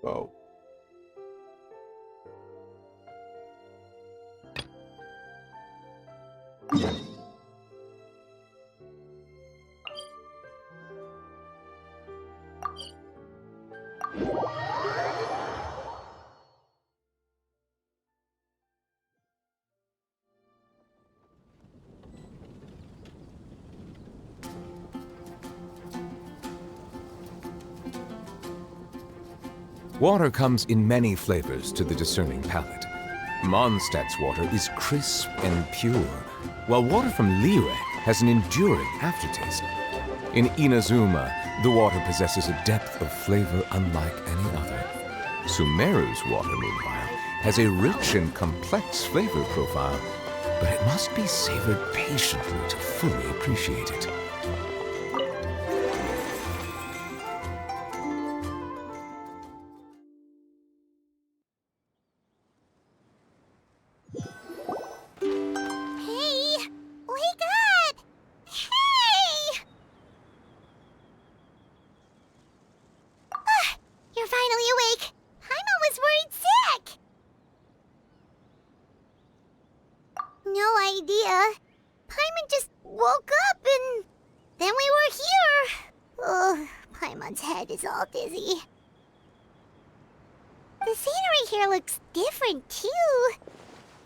Oh. Water comes in many flavors to the discerning palate. Mondstadt's water is crisp and pure, while water from Liyue has an enduring aftertaste. In Inazuma, the water possesses a depth of flavor unlike any other. Sumeru's water, meanwhile, has a rich and complex flavor profile, but it must be savored patiently to fully appreciate it. All dizzy. The scenery here looks different, too.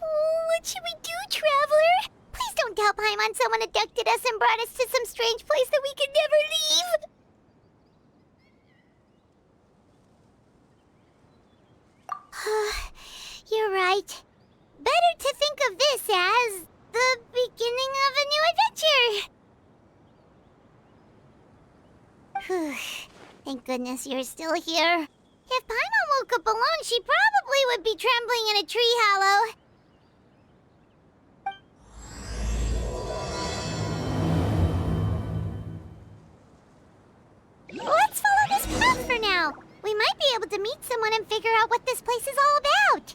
What should we do, Traveler? Please don't tell Paimon someone abducted us and brought us to some strange place that we could never leave. You're right. Better to think of this as the beginning of a new adventure. Thank goodness you're still here. If Paimon woke up alone, she probably would be trembling in a tree hollow. Let's follow this path for now. We might be able to meet someone and figure out what this place is all about.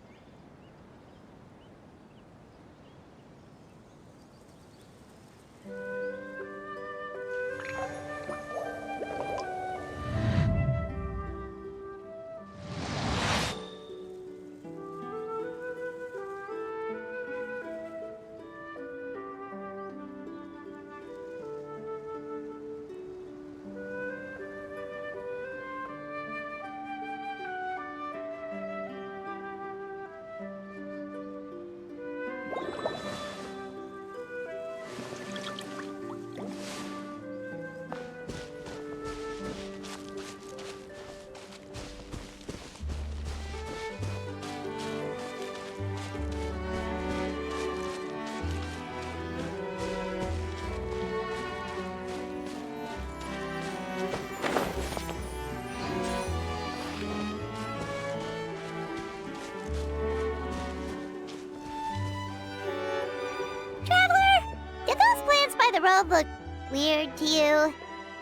The road looked weird to you.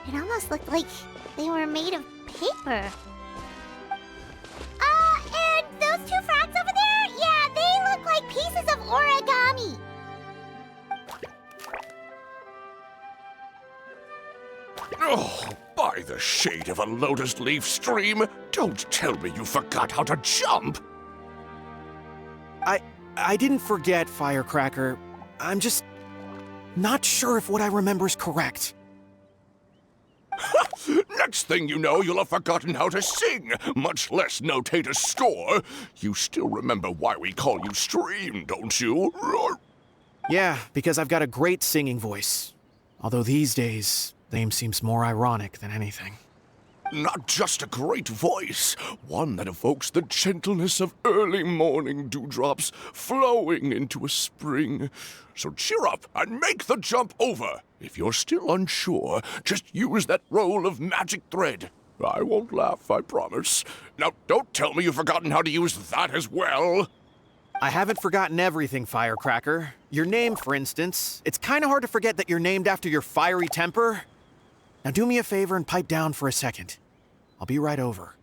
It almost looked like they were made of paper. And those two frogs over there? Yeah, they look like pieces of origami. Oh, by the shade of a lotus leaf stream, don't tell me you forgot how to jump. I didn't forget, Firecracker. I'm just not sure if what I remember is correct. Next thing you know, you'll have forgotten how to sing, much less notate a score. You still remember why we call you Stream, don't you? Yeah, because I've got a great singing voice. Although these days, name seems more ironic than anything. Not just a great voice, one that evokes the gentleness of early morning dewdrops flowing into a spring. So cheer up and make the jump over. If you're still unsure, just use that roll of magic thread. I won't laugh, I promise. Now, don't tell me you've forgotten how to use that as well. I haven't forgotten everything, Firecracker. Your name, for instance. It's kind of hard to forget that you're named after your fiery temper. Now do me a favor and pipe down for a second. I'll be right over.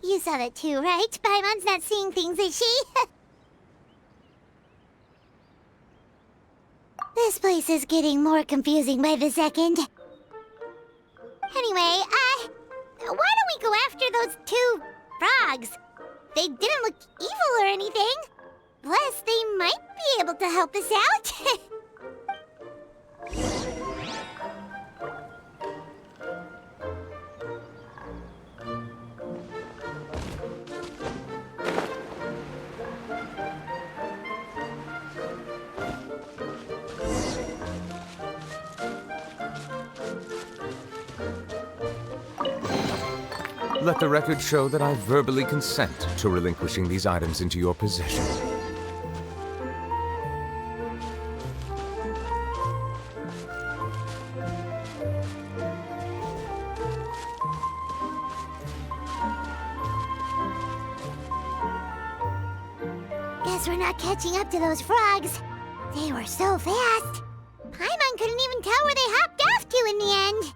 You saw that too, right? Paimon's not seeing things, is she? This place is getting more confusing by the second. Anyway, why don't we go after those two frogs? They didn't look evil or anything. Plus, they might be able to help us out. Let the record show that I verbally consent to relinquishing these items into your possession. Guess we're not catching up to those frogs. They were so fast. Paimon couldn't even tell where they hopped off to in the end.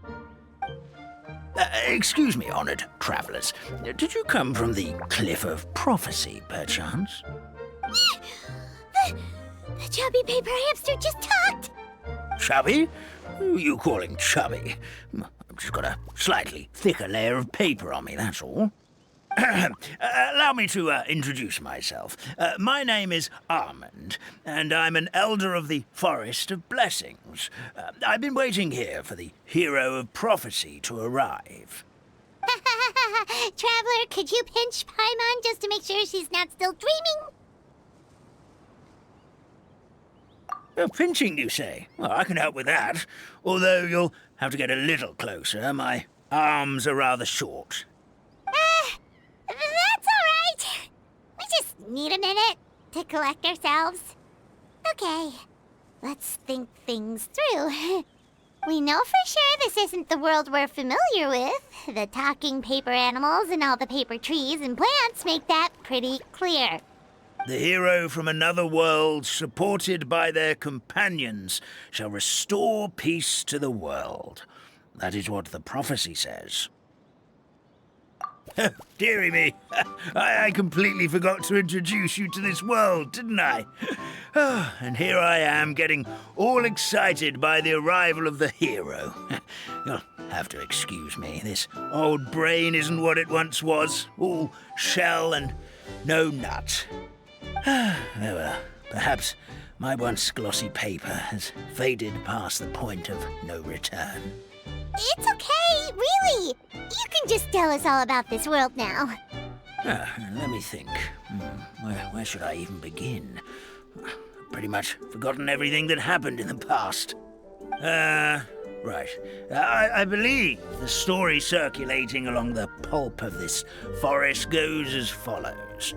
Excuse me, honored travelers. Did you come from the Cliff of Prophecy, perchance? The chubby paper hamster just talked. Chubby? Who are you calling chubby? I've just got a slightly thicker layer of paper on me, that's all. Allow me to introduce myself. My name is Armand, and I'm an elder of the Forest of Blessings. I've been waiting here for the hero of prophecy to arrive. Traveler, could you pinch Paimon just to make sure she's not still dreaming? Pinching, you say? Well, I can help with that. Although you'll have to get a little closer. My arms are rather short. That's all right. We just need a minute to collect ourselves. Okay, let's think things through. We know for sure this isn't the world we're familiar with. The talking paper animals and all the paper trees and plants make that pretty clear. The hero from another world, supported by their companions, shall restore peace to the world. That is what the prophecy says. Dearie me, I completely forgot to introduce you to this world, didn't I? And here I am, getting all excited by the arrival of the hero. You'll have to excuse me. This old brain isn't what it once was, all shell and no nut. Oh, well, perhaps my once glossy paper has faded past the point of no return. It's okay, really. You can just tell us all about this world now. Let me think. Where should I even begin? Pretty much forgotten everything that happened in the past. Right. I believe the story circulating along the pulp of this forest goes as follows.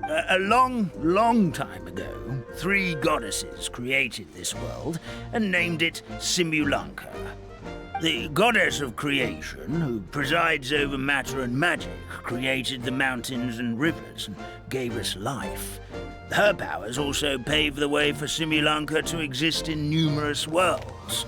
A long time ago, 3 goddesses created this world and named it Simulanka. The goddess of creation, who presides over matter and magic, created the mountains and rivers and gave us life. Her powers also paved the way for Simulanka to exist in numerous worlds.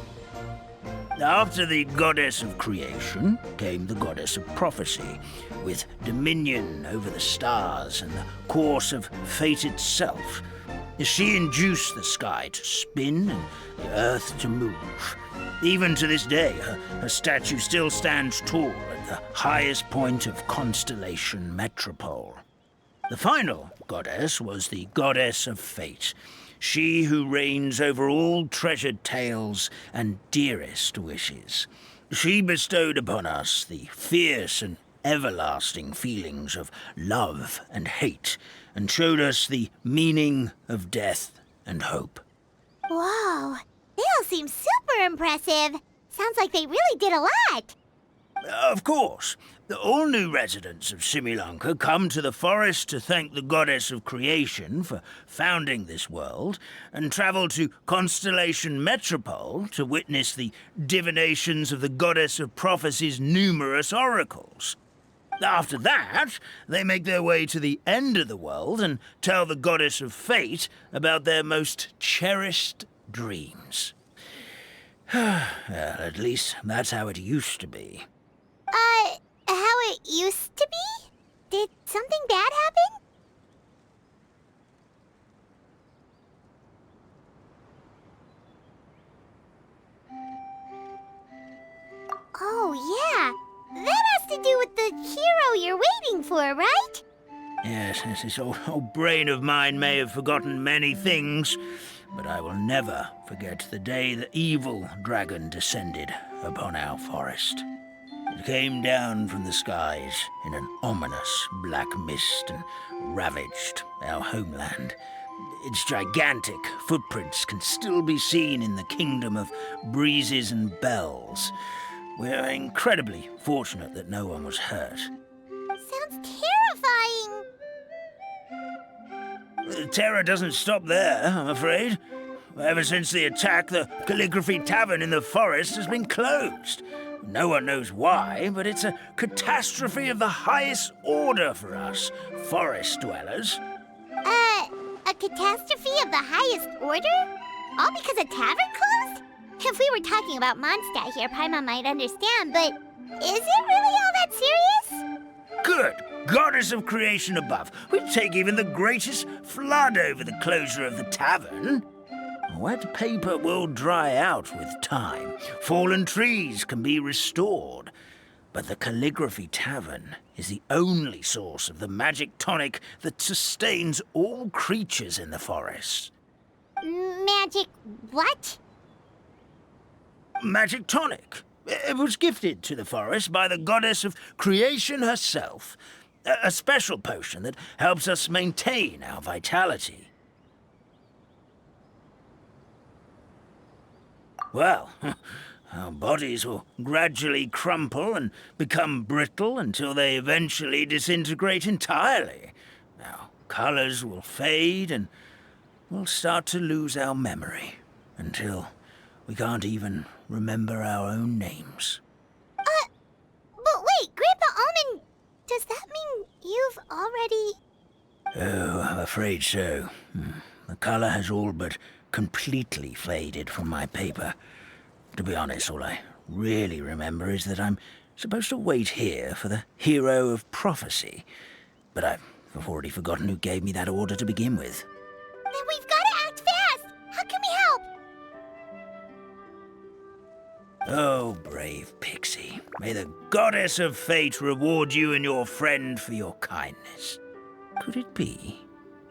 After the goddess of creation came the goddess of prophecy, with dominion over the stars and the course of fate itself. She induced the sky to spin and the earth to move. Even to this day, her statue still stands tall at the highest point of Constellation Metropole. The final goddess was the goddess of fate, she who reigns over all treasured tales and dearest wishes. She bestowed upon us the fierce and everlasting feelings of love and hate, and showed us the meaning of death and hope. Whoa, they all seem super impressive. Sounds like they really did a lot. Of course. All new residents of Simulanka come to the forest to thank the goddess of creation for founding this world, and travel to Constellation Metropole to witness the divinations of the goddess of prophecy's numerous oracles. After that, they make their way to the end of the world and tell the goddess of fate about their most cherished dreams. Well, at least that's how it used to be. How it used to be? Did something bad happen? Oh, to do with the hero you're waiting for, right? Yes, this old brain of mine may have forgotten many things, but I will never forget the day the evil dragon descended upon our forest. It came down from the skies in an ominous black mist and ravaged our homeland. Its gigantic footprints can still be seen in the kingdom of breezes and bells. We're incredibly fortunate that no one was hurt. Sounds terrifying. The terror doesn't stop there, I'm afraid. Ever since the attack, the Calligraphy Tavern in the forest has been closed. No one knows why, but it's a catastrophe of the highest order for us, forest dwellers. A catastrophe of the highest order? All because a tavern closed? If we were talking about Mondstadt here, Paimon might understand, but is it really all that serious? Good goddess of creation above, we'd take even the greatest flood over the closure of the tavern. Wet paper will dry out with time. Fallen trees can be restored. But the Calligraphy Tavern is the only source of the magic tonic that sustains all creatures in the forest. Magic what? Magic tonic. It was gifted to the forest by the goddess of creation herself. A special potion that helps us maintain our vitality. Well, our bodies will gradually crumple and become brittle until they eventually disintegrate entirely. Our colors will fade and we'll start to lose our memory until we can't even remember our own names. But wait, Grandpa Almond, does that mean you've already... Oh, I'm afraid so. The color has all but completely faded from my paper. To be honest, all I really remember is that I'm supposed to wait here for the hero of prophecy. But I've already forgotten who gave me that order to begin with. Then we've got to act fast! How can we help? Oh, brave Pixie. May the goddess of fate reward you and your friend for your kindness. Could it be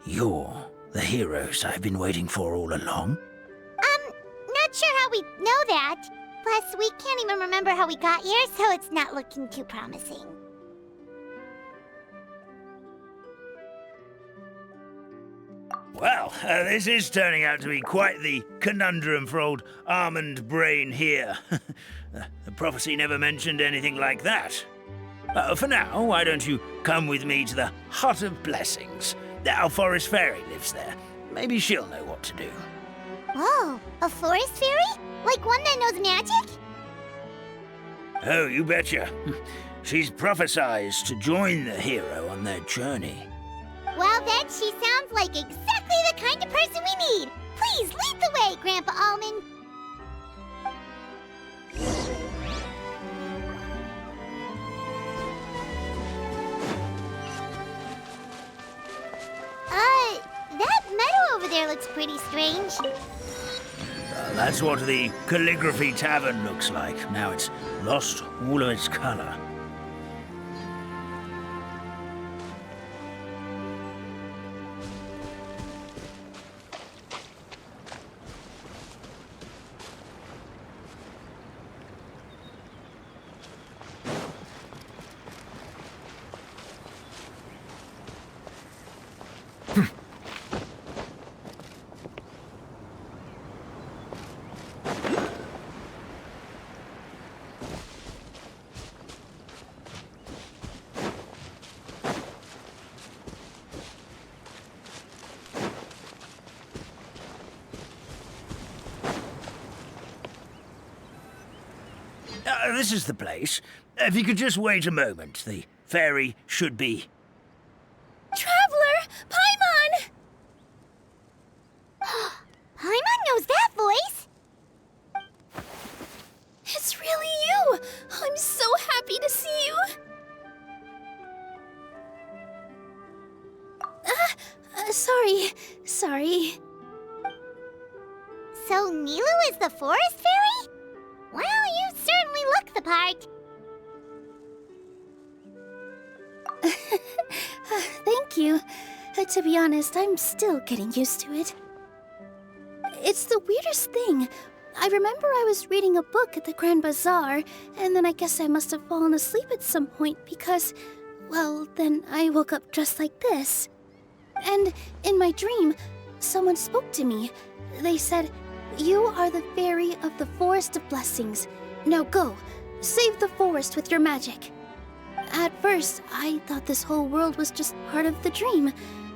you're the heroes I've been waiting for all along? Not sure how we know that. Plus, we can't even remember how we got here, so it's not looking too promising. Well, this is turning out to be quite the conundrum for old Almond Brain here. The prophecy never mentioned anything like that. For now, why don't you come with me to the Hut of Blessings? Our forest fairy lives there. Maybe she'll know what to do. Whoa, a forest fairy? Like one that knows magic? Oh, you betcha. She's prophesied to join the hero on their journey. Well, then she sounds like exactly the kind of person we need. Please lead the way, Grandpa Almond. That meadow over there looks pretty strange. That's what the Calligraphy Tavern looks like. Now it's lost all of its color. This is the place. If you could just wait a moment, the fairy should be... Traveler! Paimon! Paimon knows that voice! It's really you! I'm so happy to see you! Sorry. So Nilu is the forest fairy? Well, you certainly look the part. Thank you. To be honest, I'm still getting used to it. It's the weirdest thing. I remember I was reading a book at the Grand Bazaar, and then I guess I must have fallen asleep at some point because, well, then I woke up just like this. And in my dream, someone spoke to me. They said, "You are the fairy of the Forest of Blessings. Now go, save the forest with your magic." At first, I thought this whole world was just part of the dream,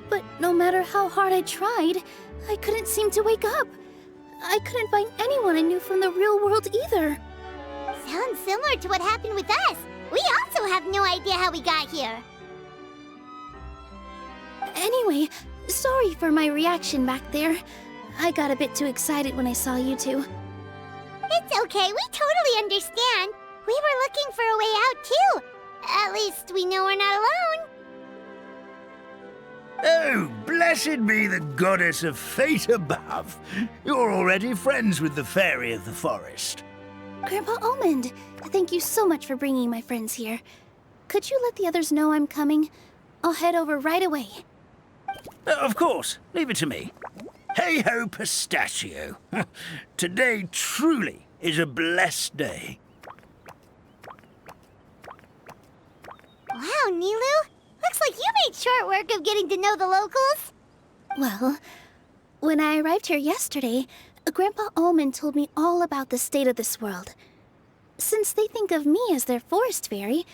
but no matter how hard I tried, I couldn't seem to wake up. I couldn't find anyone I knew from the real world either. Sounds similar to what happened with us. We also have no idea how we got here. Anyway, sorry for my reaction back there. I got a bit too excited when I saw you two. It's okay, we totally understand. We were looking for a way out too. At least we know we're not alone. Oh, blessed be the goddess of fate above. You're already friends with the fairy of the forest. Grandpa Almond, thank you so much for bringing my friends here. Could you let the others know I'm coming? I'll head over right away. Of course, leave it to me. Hey ho, pistachio. Today truly is a blessed day. Wow, Nilu. Looks like you made short work of getting to know the locals. Well, when I arrived here yesterday, Grandpa Almond told me all about the state of this world. Since they think of me as their forest fairy,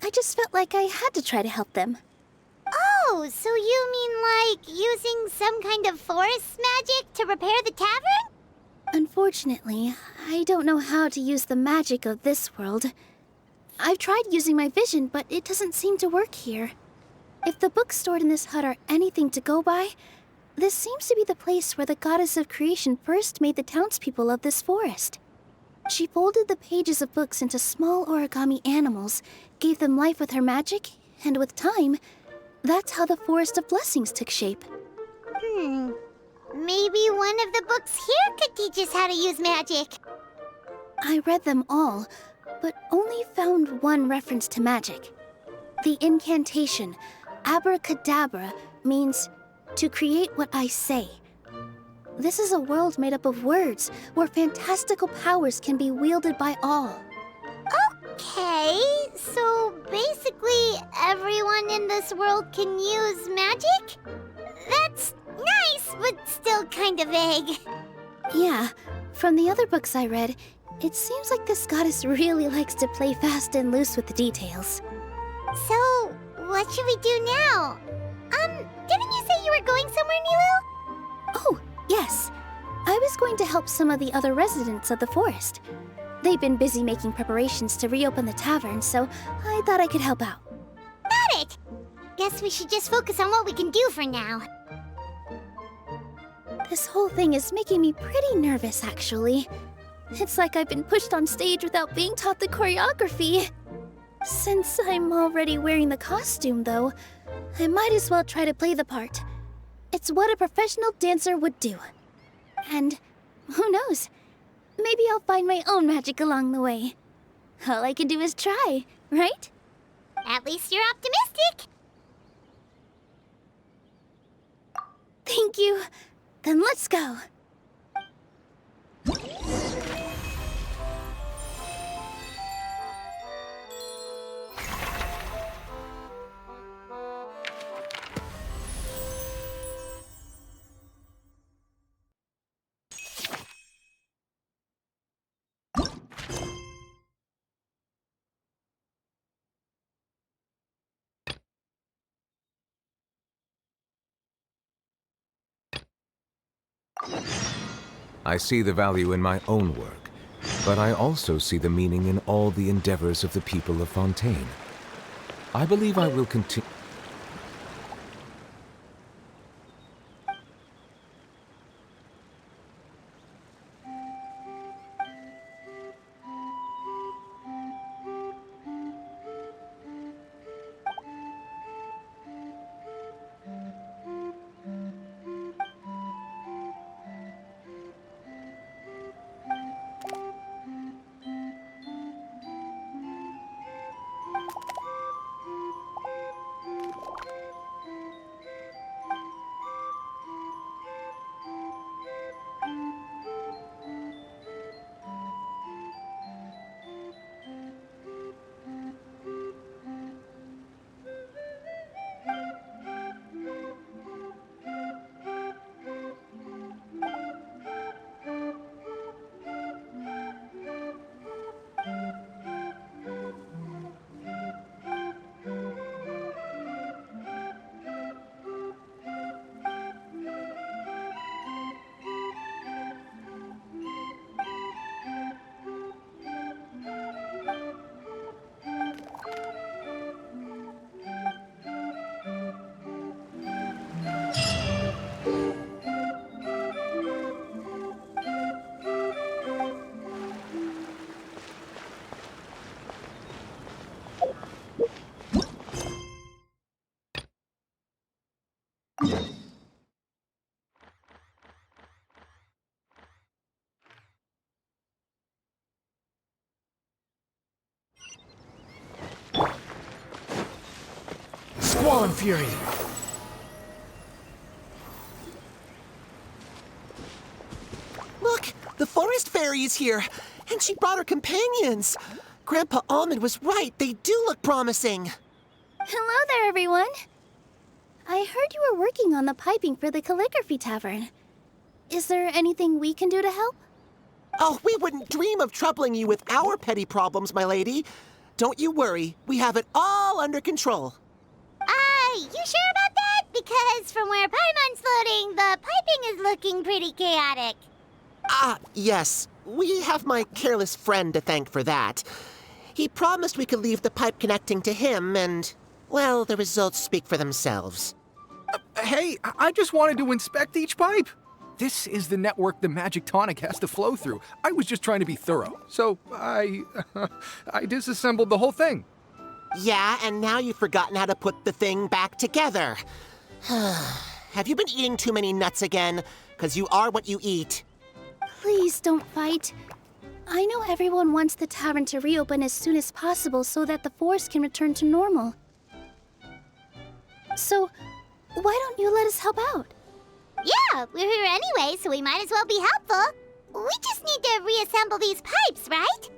I just felt like I had to try to help them. Oh, so you mean like using some kind of forest magic to repair the tavern? Unfortunately, I don't know how to use the magic of this world. I've tried using my vision, but it doesn't seem to work here. If the books stored in this hut are anything to go by, this seems to be the place where the goddess of creation first made the townspeople of this forest. She folded the pages of books into small origami animals, gave them life with her magic, and with time, that's how the Forest of Blessings took shape. Maybe one of the books here could teach us how to use magic. I read them all, but only found one reference to magic. The incantation, abracadabra, means to create what I say. This is a world made up of words, where fantastical powers can be wielded by all. Okay, so basically everyone in this world can use magic? That's nice, but still kind of vague. Yeah, from the other books I read, it seems like this goddess really likes to play fast and loose with the details. So, what should we do now? Didn't you say you were going somewhere, Nilu? Oh, yes. I was going to help some of the other residents of the forest. They've been busy making preparations to reopen the tavern, so I thought I could help out. Got it! Guess we should just focus on what we can do for now. This whole thing is making me pretty nervous, actually. It's like I've been pushed on stage without being taught the choreography. Since I'm already wearing the costume, though, I might as well try to play the part. It's what a professional dancer would do. And who knows? Maybe I'll find my own magic along the way. All I can do is try, right? At least you're optimistic. Thank you. Then let's go. I see the value in my own work, but I also see the meaning in all the endeavors of the people of Fontaine. I believe I will continue. Squall Fury. Look, the forest fairy is here, and she brought her companions. Grandpa Almond was right. They do look promising. Hello there, everyone. I heard you were working on the piping for the calligraphy tavern. Is there anything we can do to help? Oh, we wouldn't dream of troubling you with our petty problems, my lady. Don't you worry. We have it all under control. You sure about that? Because from where Paimon's floating, the piping is looking pretty chaotic. Ah, yes. We have my careless friend to thank for that. He promised we could leave the pipe connecting to him, and, well, the results speak for themselves. Hey, I just wanted to inspect each pipe. This is the network the magic tonic has to flow through. I was just trying to be thorough, so I disassembled the whole thing. Yeah, and now you've forgotten how to put the thing back together. Have you been eating too many nuts again? 'Cause you are what you eat. Please don't fight. I know everyone wants the tavern to reopen as soon as possible so that the forest can return to normal. So, why don't you let us help out? Yeah, we're here anyway, so we might as well be helpful. We just need to reassemble these pipes, right?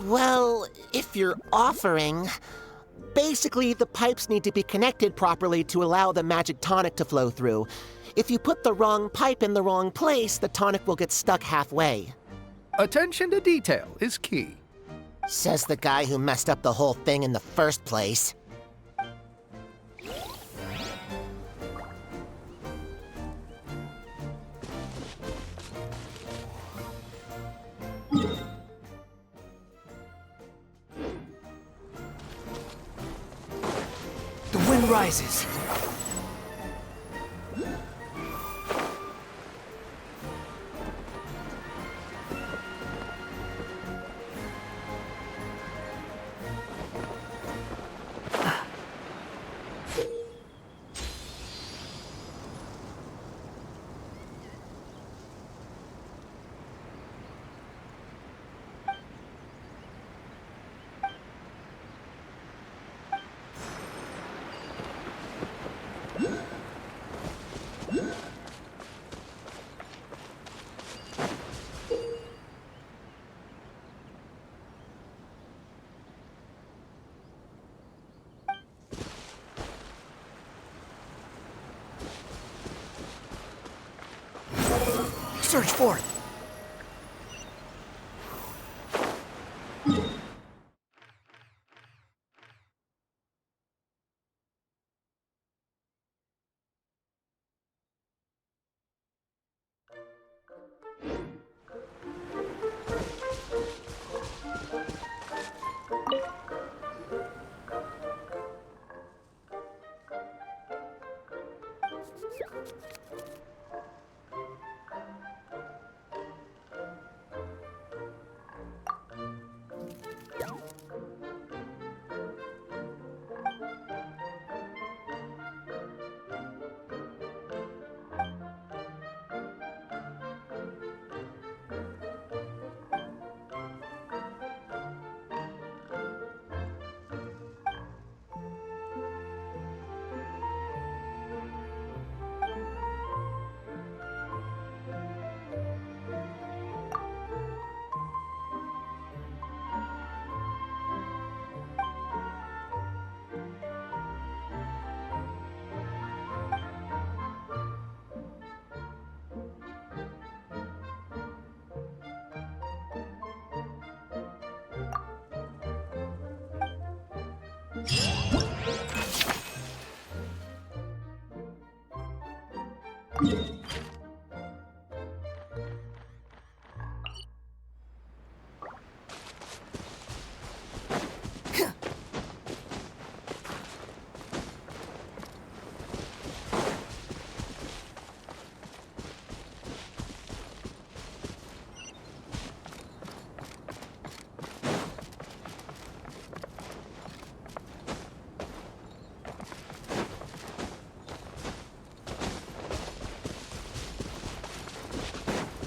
Well, if you're offering... Basically, the pipes need to be connected properly to allow the magic tonic to flow through. If you put the wrong pipe in the wrong place, the tonic will get stuck halfway. Attention to detail is key. Says the guy who messed up the whole thing in the first place. The wind rises. Search for it.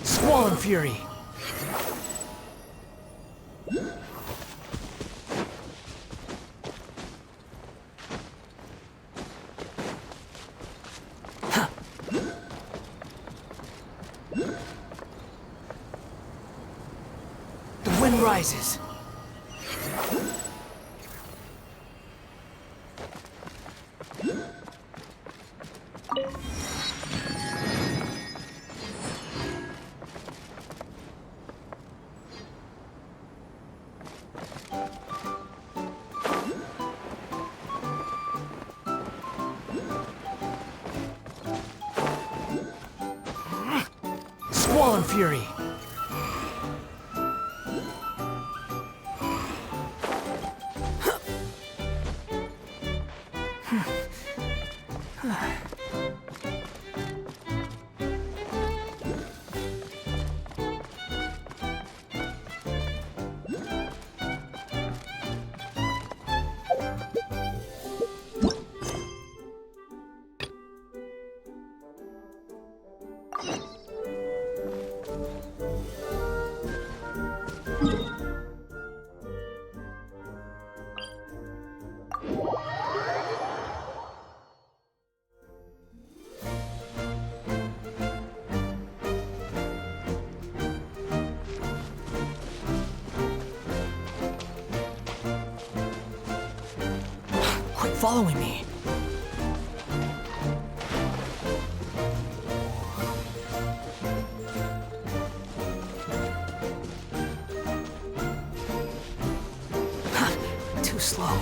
Squall Fury. sun rises. Squall and Fury. Quit following me. Too slow.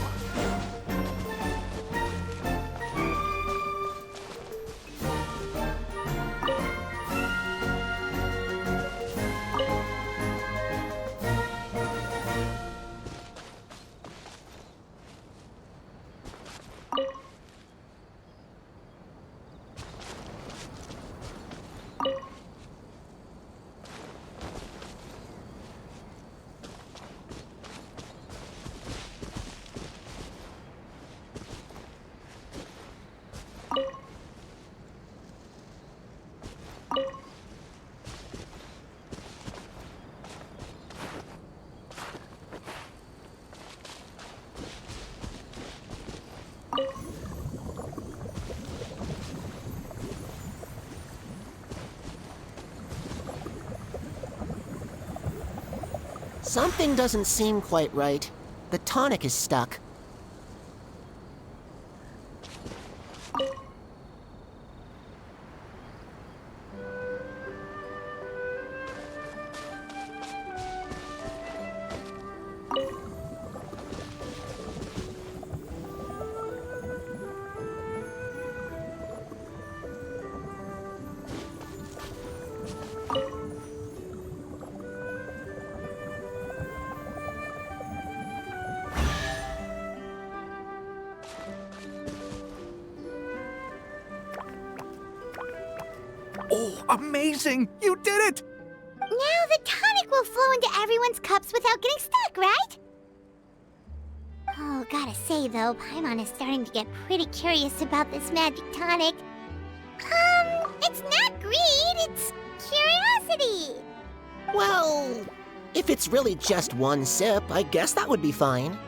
Something doesn't seem quite right. The tonic is stuck. Oh, amazing! You did it! Now the tonic will flow into everyone's cups without getting stuck, right? Oh, gotta say though, Paimon is starting to get pretty curious about this magic tonic. It's not greed, it's curiosity. Well, if it's really just one sip, I guess that would be fine.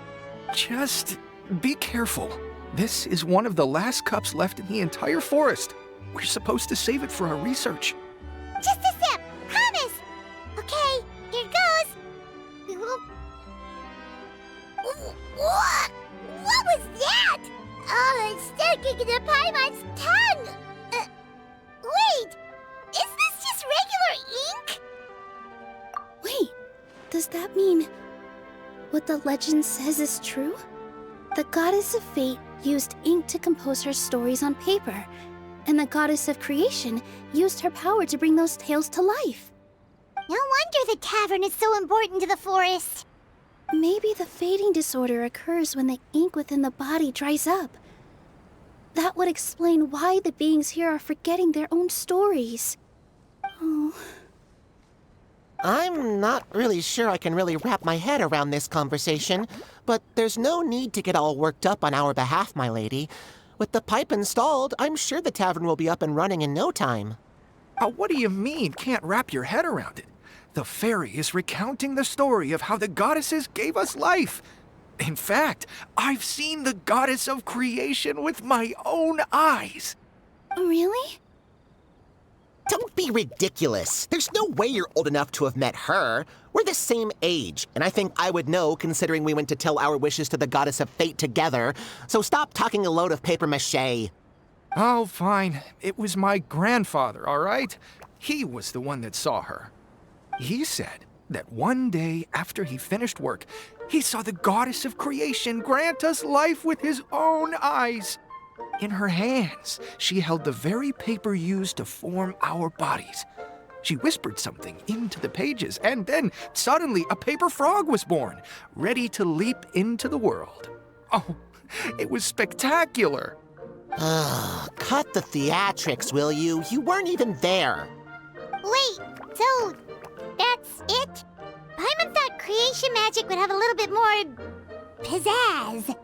Just be careful. This is one of the last cups left in the entire forest. We're supposed to save it for our research. Just a sip, promise. Okay, here it goes. What? What was that? Oh, it's sticking to Paimon's tongue. Wait, is this just regular ink? Wait, does that mean what the legend says is true? The goddess of fate used ink to compose her stories on paper, and the goddess of creation used her power to bring those tales to life. No wonder the tavern is so important to the forest. Maybe the fading disorder occurs when the ink within the body dries up. That would explain why the beings here are forgetting their own stories. Oh. I'm not really sure I can really wrap my head around this conversation, but there's no need to get all worked up on our behalf, my lady. With the pipe installed, I'm sure the tavern will be up and running in no time. What do you mean, can't wrap your head around it? The fairy is recounting the story of how the goddesses gave us life. In fact, I've seen the goddess of creation with my own eyes. Really? Don't be ridiculous. There's no way you're old enough to have met her. We're the same age, and I think I would know considering we went to tell our wishes to the goddess of fate together. So stop talking a load of paper mache. Oh, fine. It was my grandfather, all right? He was the one that saw her. He said that one day after he finished work, he saw the goddess of creation grant us life with his own eyes. In her hands, she held the very paper used to form our bodies. She whispered something into the pages, and then suddenly a paper frog was born, ready to leap into the world. Oh, it was spectacular. Cut the theatrics, will you? You weren't even there. Wait, so that's it? Paimon thought creation magic would have a little bit more pizzazz.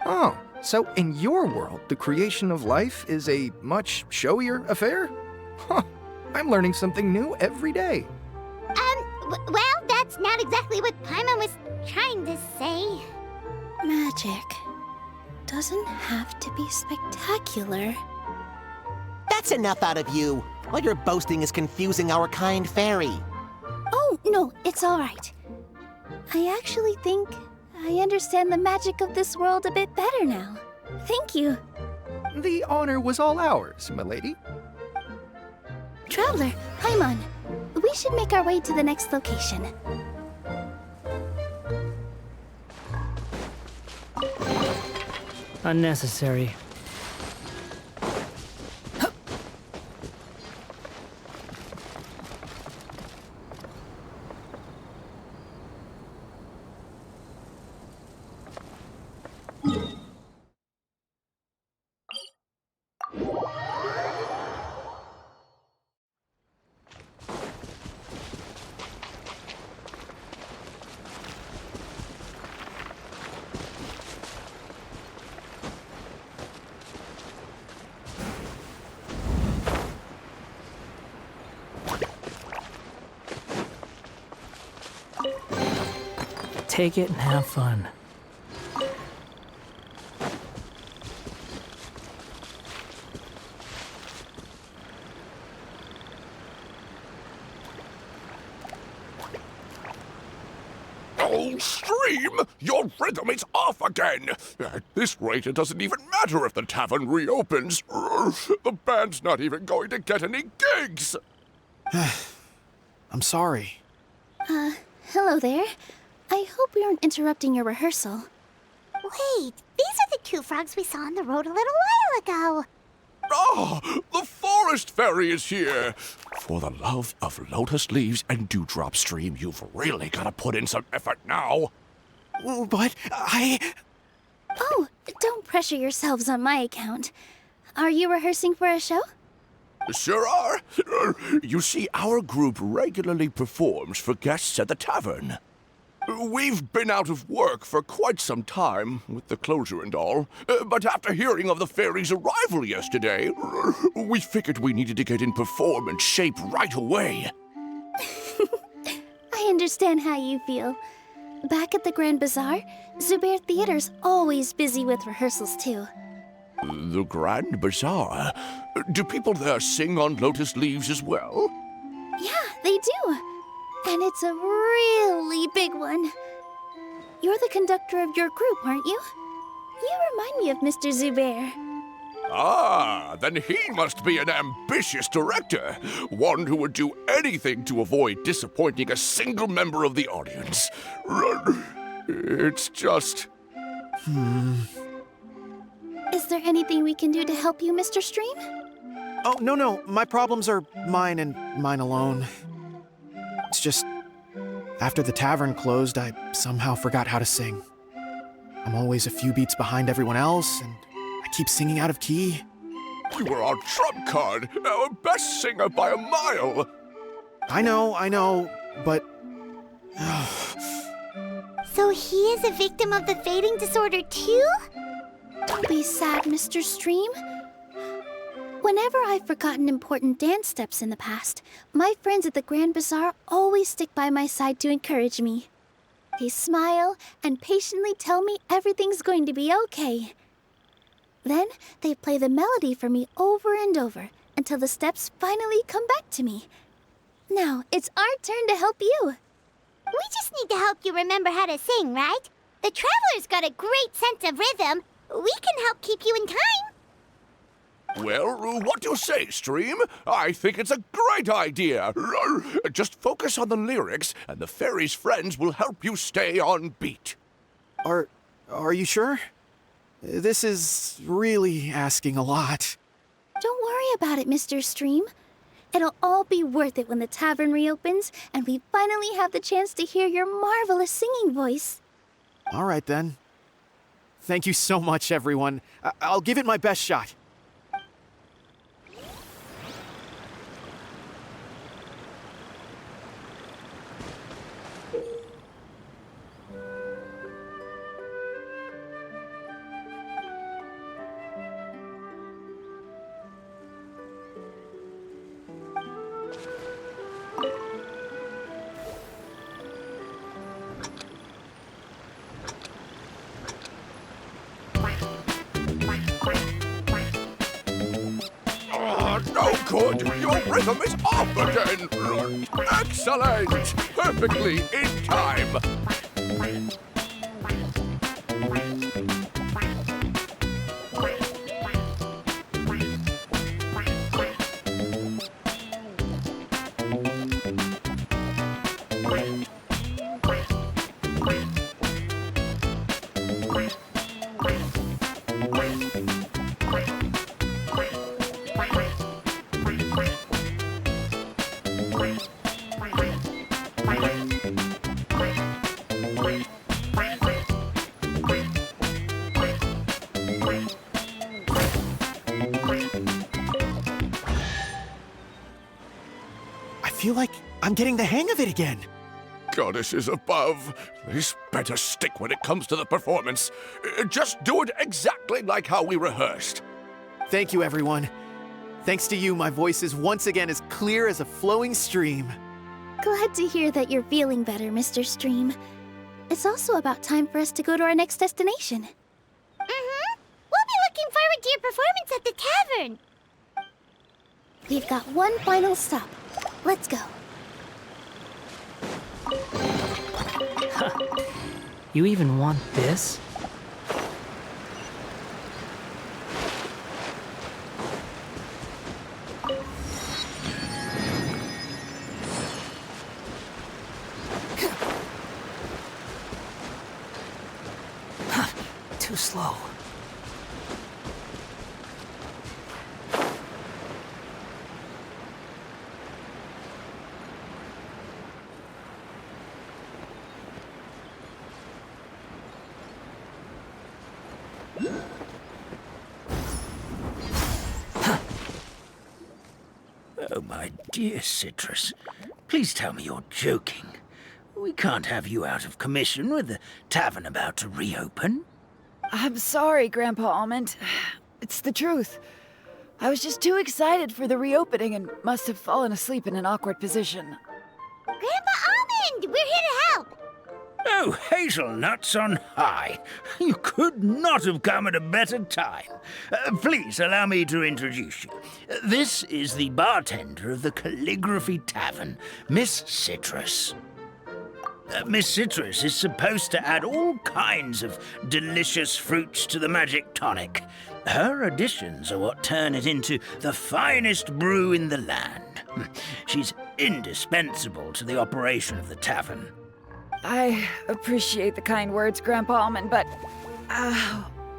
Oh, so in your world, the creation of life is a much showier affair? Huh, I'm learning something new every day. Well, that's not exactly what Paimon was trying to say. Magic doesn't have to be spectacular. That's enough out of you. All your boasting is confusing our kind fairy. Oh, no, it's all right. I actually think I understand the magic of this world a bit better now. Thank you. The honor was all ours, milady. Traveler, Paimon, we should make our way to the next location. Unnecessary. Take it and have fun. Oh, Stream! Your rhythm is off again! At this rate, it doesn't even matter if the tavern reopens. The band's not even going to get any gigs! I'm sorry. Hello there. I hope we aren't interrupting your rehearsal. Wait, these are the two frogs we saw on the road a little while ago. Ah, the forest fairy is here! For the love of lotus leaves and dewdrop, Stream, you've really got to put in some effort now. But Oh, don't pressure yourselves on my account. Are you rehearsing for a show? Sure are. You see, our group regularly performs for guests at the tavern. We've been out of work for quite some time, with the closure and all. But after hearing of the fairy's arrival yesterday, we figured we needed to get in performance shape right away. I understand how you feel. Back at the Grand Bazaar, Zubair Theater's always busy with rehearsals too. The Grand Bazaar? Do people there sing on lotus leaves as well? Yeah, they do. And it's a really big one. You're the conductor of your group, aren't you? You remind me of Mr. Zubair. Ah, then he must be an ambitious director. One who would do anything to avoid disappointing a single member of the audience. It's just... Is there anything we can do to help you, Mr. Stream? Oh, no. My problems are mine and mine alone. It's just, after the tavern closed, I somehow forgot how to sing. I'm always a few beats behind everyone else, and I keep singing out of key. You were our trump card, our best singer by a mile. I know, but... So he is a victim of the fading disorder too? Don't be sad, Mr. Stream. Whenever I've forgotten important dance steps in the past, my friends at the Grand Bazaar always stick by my side to encourage me. They smile and patiently tell me everything's going to be okay. Then they play the melody for me over and over, until the steps finally come back to me. Now, it's our turn to help you. We just need to help you remember how to sing, right? The Traveler's got a great sense of rhythm. We can help keep you in time. Well, what do you say, Stream? I think it's a great idea. Just focus on the lyrics, and the fairy's friends will help you stay on beat. Are you sure? This is really asking a lot. Don't worry about it, Mr. Stream. It'll all be worth it when the tavern reopens and we finally have the chance to hear your marvelous singing voice. All right, then. Thank you so much, everyone. I'll give it my best shot. No good! Your rhythm is off again! Excellent! Perfectly in time! I feel like I'm getting the hang of it again. Goddesses above, this better stick when it comes to the performance. Just do it exactly like how we rehearsed. Thank you, everyone. Thanks to you, my voice is once again as clear as a flowing stream. Glad to hear that you're feeling better, Mr. Stream. It's also about time for us to go to our next destination. Mm-hmm. We'll be looking forward to your performance at the tavern. We've got one final stop. Let's go. You even want this? Too slow. Oh, my dear Citrus, please tell me you're joking. We can't have you out of commission with the tavern about to reopen. I'm sorry, Grandpa Almond. It's the truth. I was just too excited for the reopening and must have fallen asleep in an awkward position. Grandpa Almond, we're here to help. Oh, hazelnuts on high. You could not have come at a better time. Please allow me to introduce you. This is the bartender of the Calligraphy Tavern, Miss Citrus. Miss Citrus is supposed to add all kinds of delicious fruits to the magic tonic. Her additions are what turn it into the finest brew in the land. She's indispensable to the operation of the tavern. I appreciate the kind words, Grandpa Almond, but...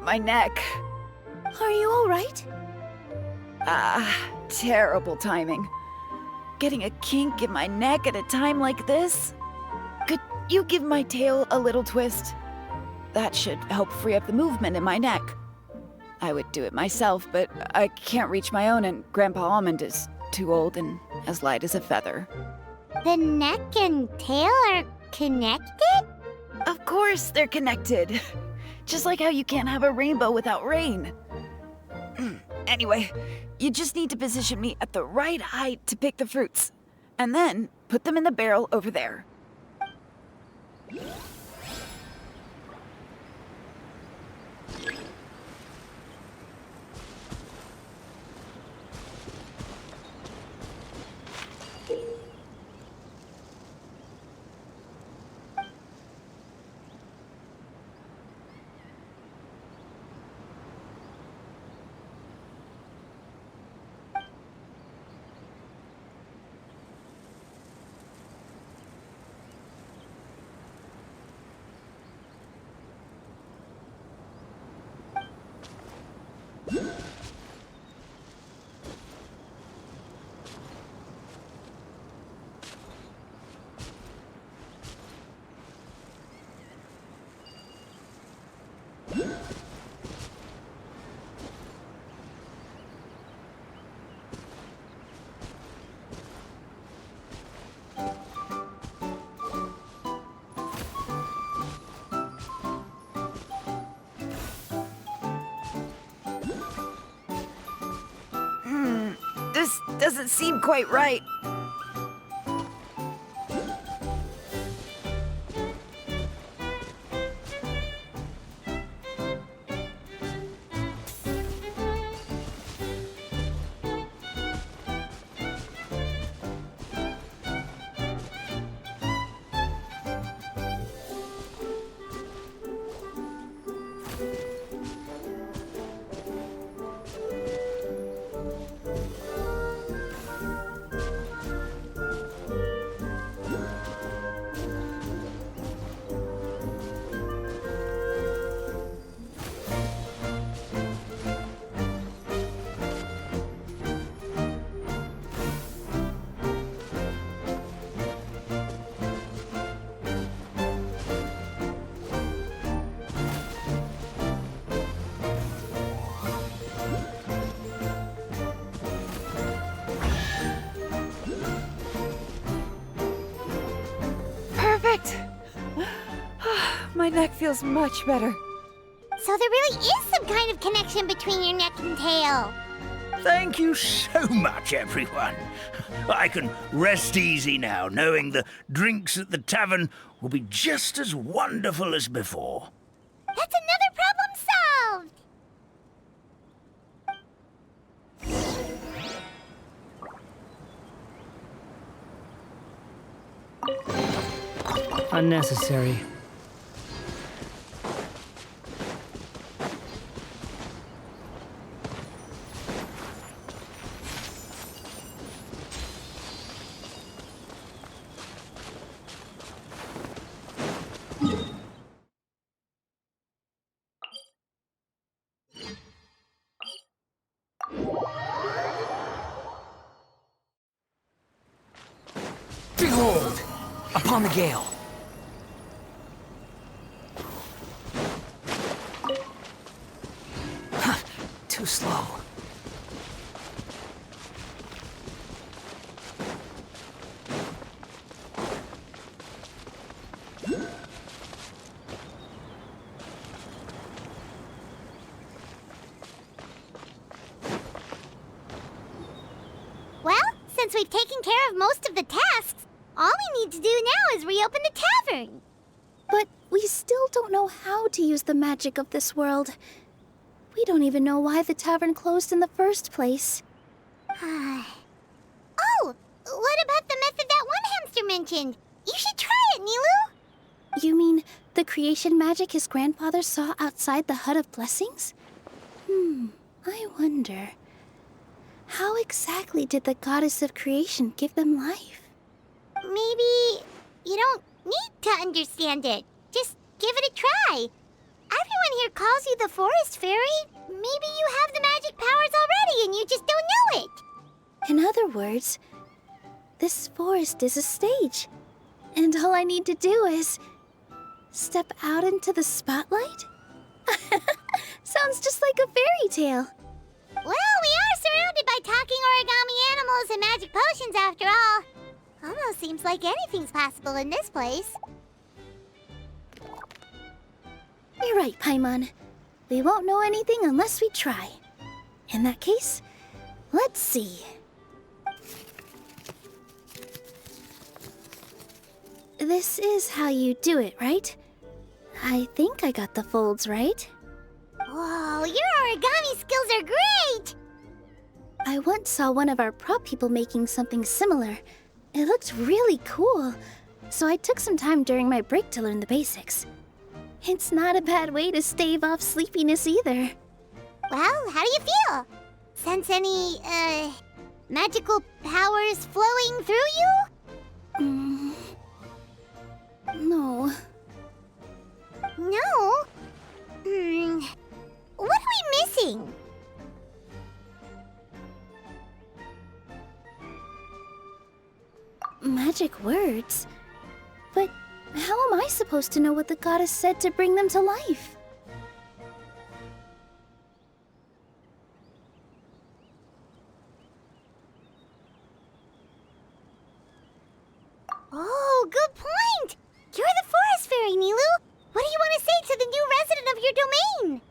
my neck. Are you all right? Terrible timing. Getting a kink in my neck at a time like this? Could you give my tail a little twist? That should help free up the movement in my neck. I would do it myself, but I can't reach my own, and Grandpa Almond is too old and as light as a feather. The neck and tail are connected? Of course they're connected. Just like how you can't have a rainbow without rain. Anyway, you just need to position me at the right height to pick the fruits, and then put them in the barrel over there. This doesn't seem quite right. Perfect! My neck feels much better. So there really is some kind of connection between your neck and tail. Thank you so much, everyone. I can rest easy now, knowing the drinks at the tavern will be just as wonderful as before. That's another problem solved! Unnecessary. Behold! Upon the gale! Too slow. Well, since we've taken care of most of the tasks, all we need to do now is reopen the tavern. But we still don't know how to use the magic of this world. We don't even know why the tavern closed in the first place. Oh, what about the method that one hamster mentioned? You should try it, Nilu. You mean the creation magic his grandfather saw outside the Hut of Blessings? I wonder. How exactly did the goddess of creation give them life? Maybe you don't need to understand it. Just give it a try. Everyone here calls you the Forest Fairy. Maybe you have the magic powers already and you just don't know it. In other words, this forest is a stage. And all I need to do is step out into the spotlight? Sounds just like a fairy tale. Well, we are surrounded by talking origami animals and magic potions after all. Almost seems like anything's possible in this place. You're right, Paimon. We won't know anything unless we try. In that case, let's see. This is how you do it, right? I think I got the folds right. Whoa, your origami skills are great! I once saw one of our prop people making something similar. It looked really cool, so I took some time during my break to learn the basics. It's not a bad way to stave off sleepiness either. Well, how do you feel? Sense any, magical powers flowing through you? No. No? What are we missing? Magic words? But how am I supposed to know what the goddess said to bring them to life? Oh, good point! You're the Forest Fairy, Nilu! What do you want to say to the new resident of your domain?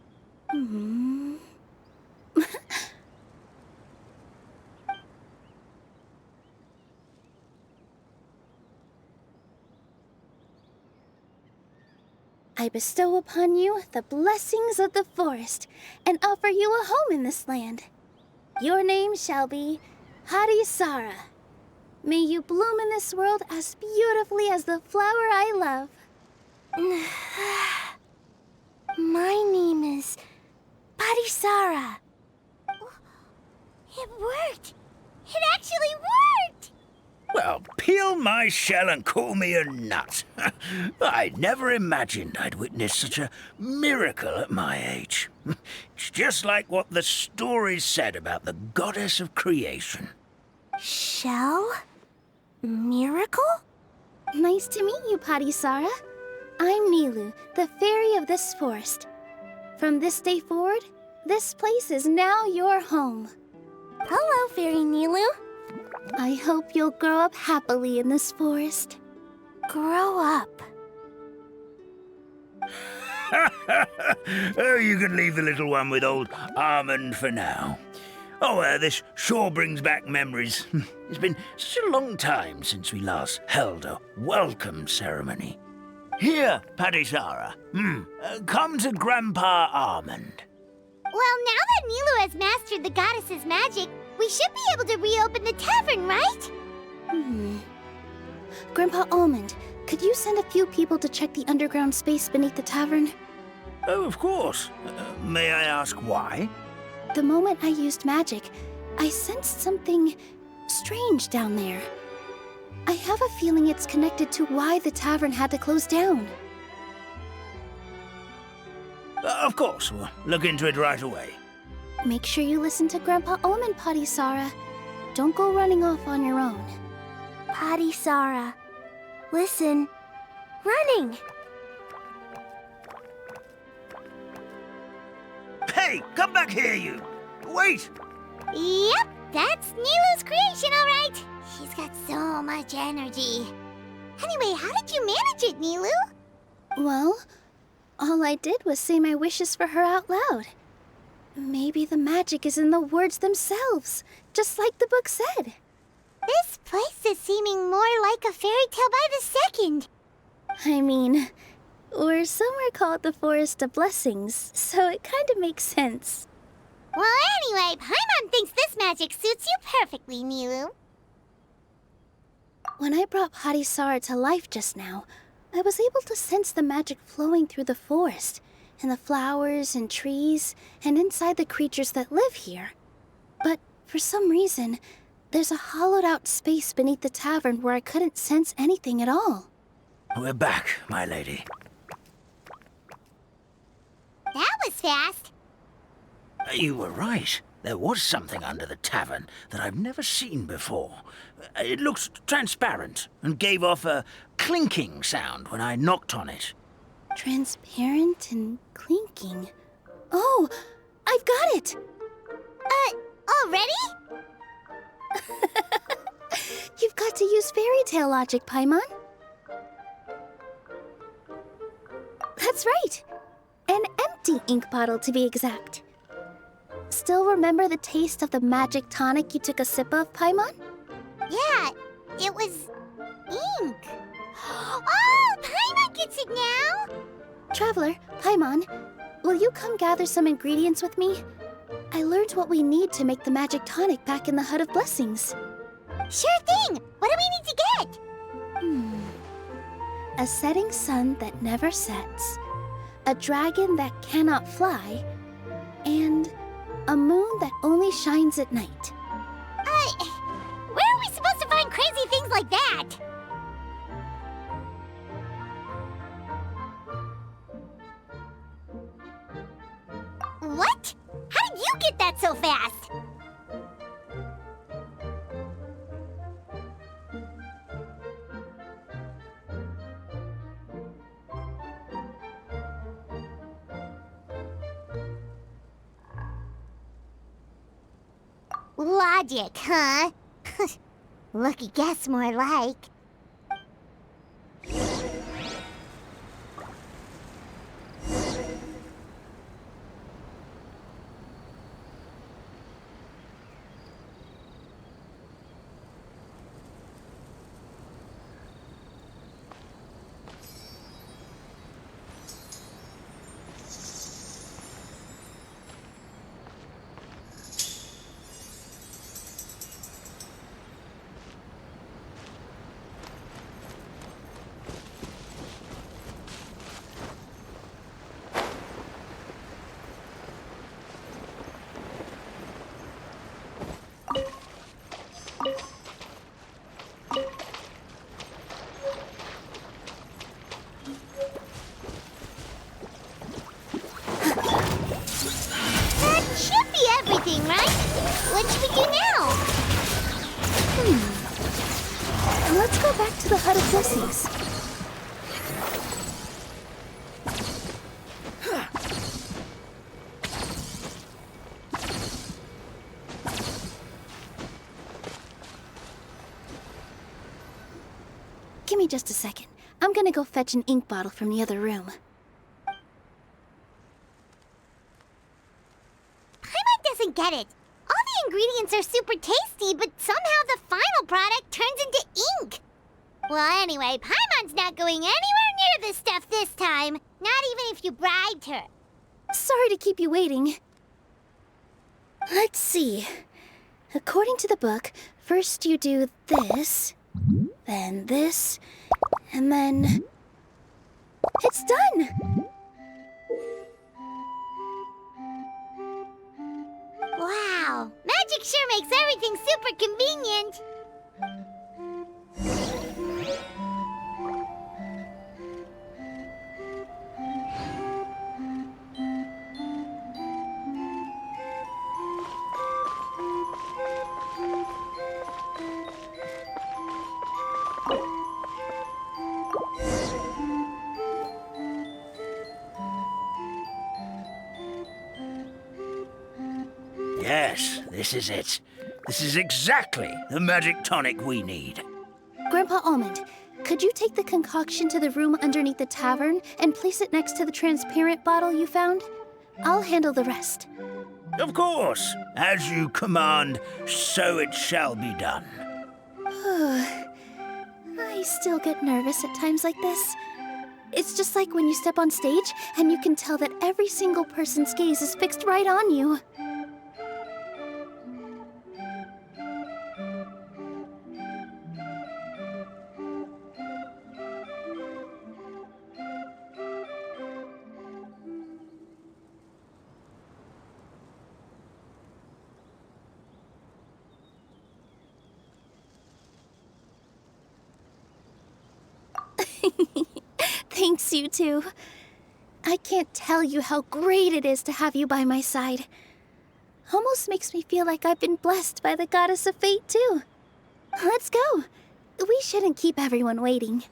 I bestow upon you the blessings of the forest and offer you a home in this land. Your name shall be Harisara. May you bloom in this world as beautifully as the flower I love. My name is Parisara. It worked! It actually worked! Well, peel my shell and call me a nut. I never imagined I'd witness such a miracle at my age. It's just like what the stories said about the goddess of creation. Shell? Miracle? Nice to meet you, Parisara. I'm Nilu, the fairy of this forest. From this day forward, this place is now your home. Hello, Fairy Nilu. I hope you'll grow up happily in this forest. Grow up. Oh, you can leave the little one with old Almond for now. Oh, this sure brings back memories. It's been such a long time since we last held a welcome ceremony. Here, Parisara. Come to Grandpa Almond. Well, now that Nilu has mastered the goddess's magic, we should be able to reopen the tavern, right? Grandpa Almond, could you send a few people to check the underground space beneath the tavern? Oh, of course. May I ask why? The moment I used magic, I sensed something strange down there. I have a feeling it's connected to why the tavern had to close down. Of course, we'll look into it right away. Make sure you listen to Grandpa Almond, Parisara. Don't go running off on your own. Parisara. Listen. Running. Hey, come back here, you! Wait! Yep, that's Nilu's creation, all right. She's got so much energy. Anyway, how did you manage it, Nilu? Well, all I did was say my wishes for her out loud. Maybe the magic is in the words themselves, just like the book said. This place is seeming more like a fairy tale by the second. I mean, or somewhere called the Forest of Blessings, so it kind of makes sense. Well, anyway, Paimon thinks this magic suits you perfectly, Nilu. When I brought Harisara to life just now, I was able to sense the magic flowing through the forest, and the flowers and trees, and inside the creatures that live here. But for some reason, there's a hollowed-out space beneath the tavern where I couldn't sense anything at all. We're back, my lady. That was fast. You were right. There was something under the tavern that I've never seen before. It looked transparent and gave off a clinking sound when I knocked on it. Transparent and clinking. Oh, I've got it! Already? You've got to use fairy tale logic, Paimon. That's right. An empty ink bottle, to be exact. Still remember the taste of the magic tonic you took a sip of, Paimon? Yeah, it was ink. Oh, Paimon gets it now! Traveler, Paimon, will you come gather some ingredients with me? I learned what we need to make the magic tonic back in the Hut of Blessings. Sure thing! What do we need to get? A setting sun that never sets, a dragon that cannot fly, and a moon that only shines at night. Where are we supposed to find crazy things like that? What? How did you get that so fast? Logic, huh? Lucky guess, more like. me just a second. I'm gonna go fetch an ink bottle from the other room. Paimon doesn't get it. All the ingredients are super tasty, but somehow the final product turns into ink. Well, anyway, Paimon's not going anywhere near this stuff this time. Not even if you bribed her. Sorry to keep you waiting. Let's see. According to the book, first you do this, then this, and then... It's done! Wow, magic sure makes everything super convenient. Yes, this is it. This is exactly the magic tonic we need. Grandpa Almond, could you take the concoction to the room underneath the tavern and place it next to the transparent bottle you found? I'll handle the rest. Of course. As you command, so it shall be done. I still get nervous at times like this. It's just like when you step on stage and you can tell that every single person's gaze is fixed right on you. Thanks, you two. I can't tell you how great it is to have you by my side. Almost makes me feel like I've been blessed by the goddess of fate, too. Let's go. We shouldn't keep everyone waiting.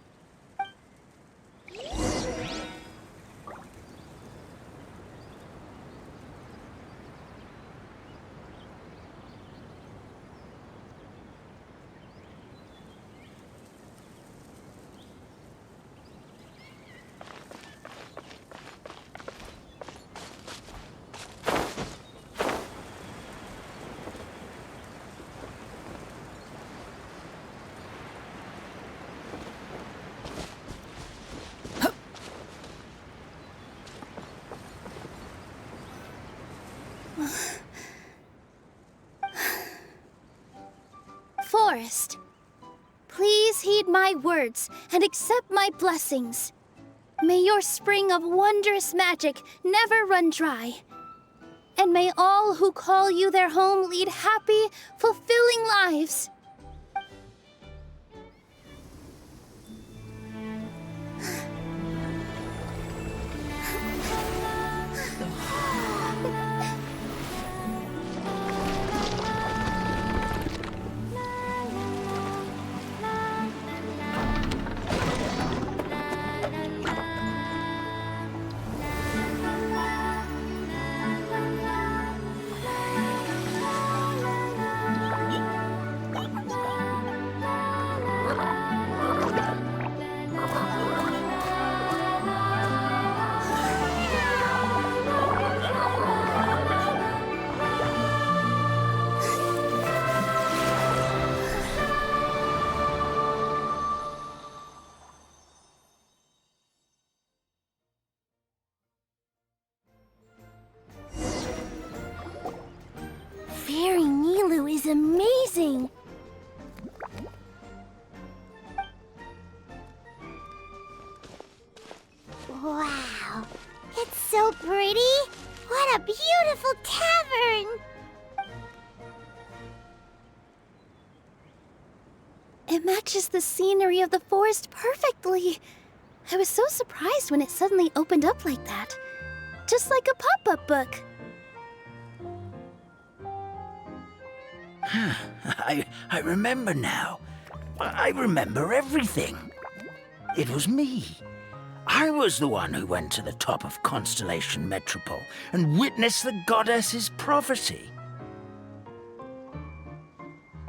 Forest, please heed my words and accept my blessings. May your spring of wondrous magic never run dry. And may all who call you their home lead happy, fulfilling lives. Fairy Nilu is amazing! Wow, it's so pretty! What a beautiful tavern! It matches the scenery of the forest perfectly. I was so surprised when it suddenly opened up like that. Just like a pop-up book. I remember now. I remember everything. It was me. I was the one who went to the top of Constellation Metropole and witnessed the goddess's prophecy.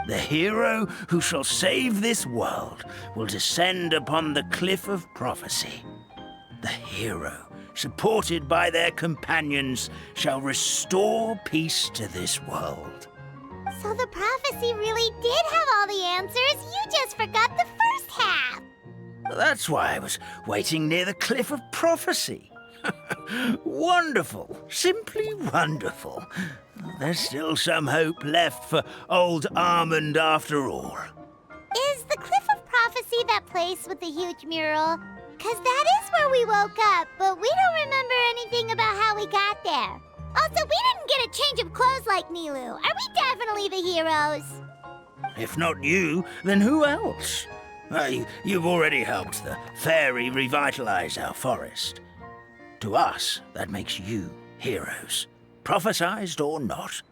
The hero who shall save this world will descend upon the cliff of prophecy. The hero, supported by their companions, shall restore peace to this world. So the prophecy really did have all the answers. You just forgot the first half. That's why I was waiting near the cliff of prophecy. Wonderful, simply wonderful. There's still some hope left for old Armand after all. Is the Cliff of Prophecy that place with the huge mural? 'Cause that is where we woke up, but we don't remember anything about how we got there. Also, we didn't get a change of clothes like Nilu. Are we definitely the heroes? If not you, then who else? You've already helped the fairy revitalize our forest. To us, that makes you heroes, prophesized or not.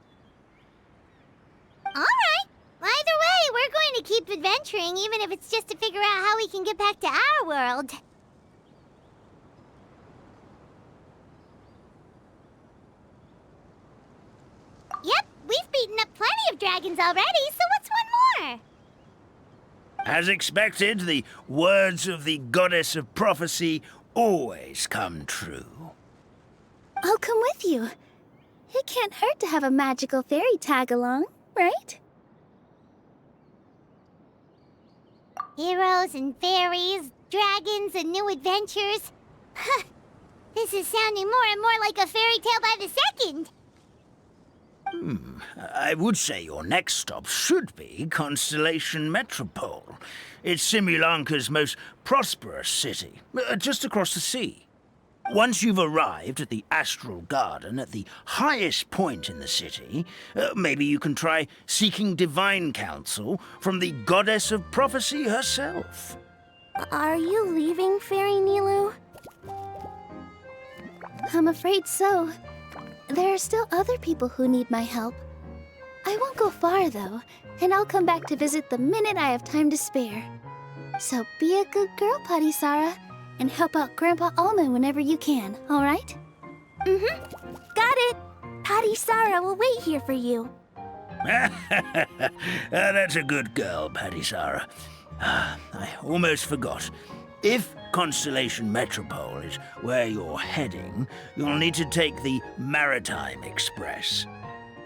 All right. Either way, we're going to keep adventuring, even if it's just to figure out how we can get back to our world. Yep, we've beaten up plenty of dragons already, so what's one more? As expected, the words of the goddess of prophecy always come true. I'll come with you. It can't hurt to have a magical fairy tag along, right? Heroes and fairies, dragons and new adventures. This is sounding more and more like a fairy tale by the second. I would say your next stop should be Constellation Metropole. It's Simulanka's most prosperous city, just across the sea. Once you've arrived at the Astral Garden at the highest point in the city, maybe you can try seeking divine counsel from the goddess of prophecy herself. Are you leaving, Fairy Nilu? I'm afraid so. There are still other people who need my help. I won't go far, though, and I'll come back to visit the minute I have time to spare. So be a good girl, Patisara, and help out Grandpa Almond whenever you can, all right? Mm-hmm. Got it. Patisara will wait here for you. That's a good girl, Patisara. I almost forgot. If Constellation Metropole is where you're heading, you'll need to take the Maritime Express.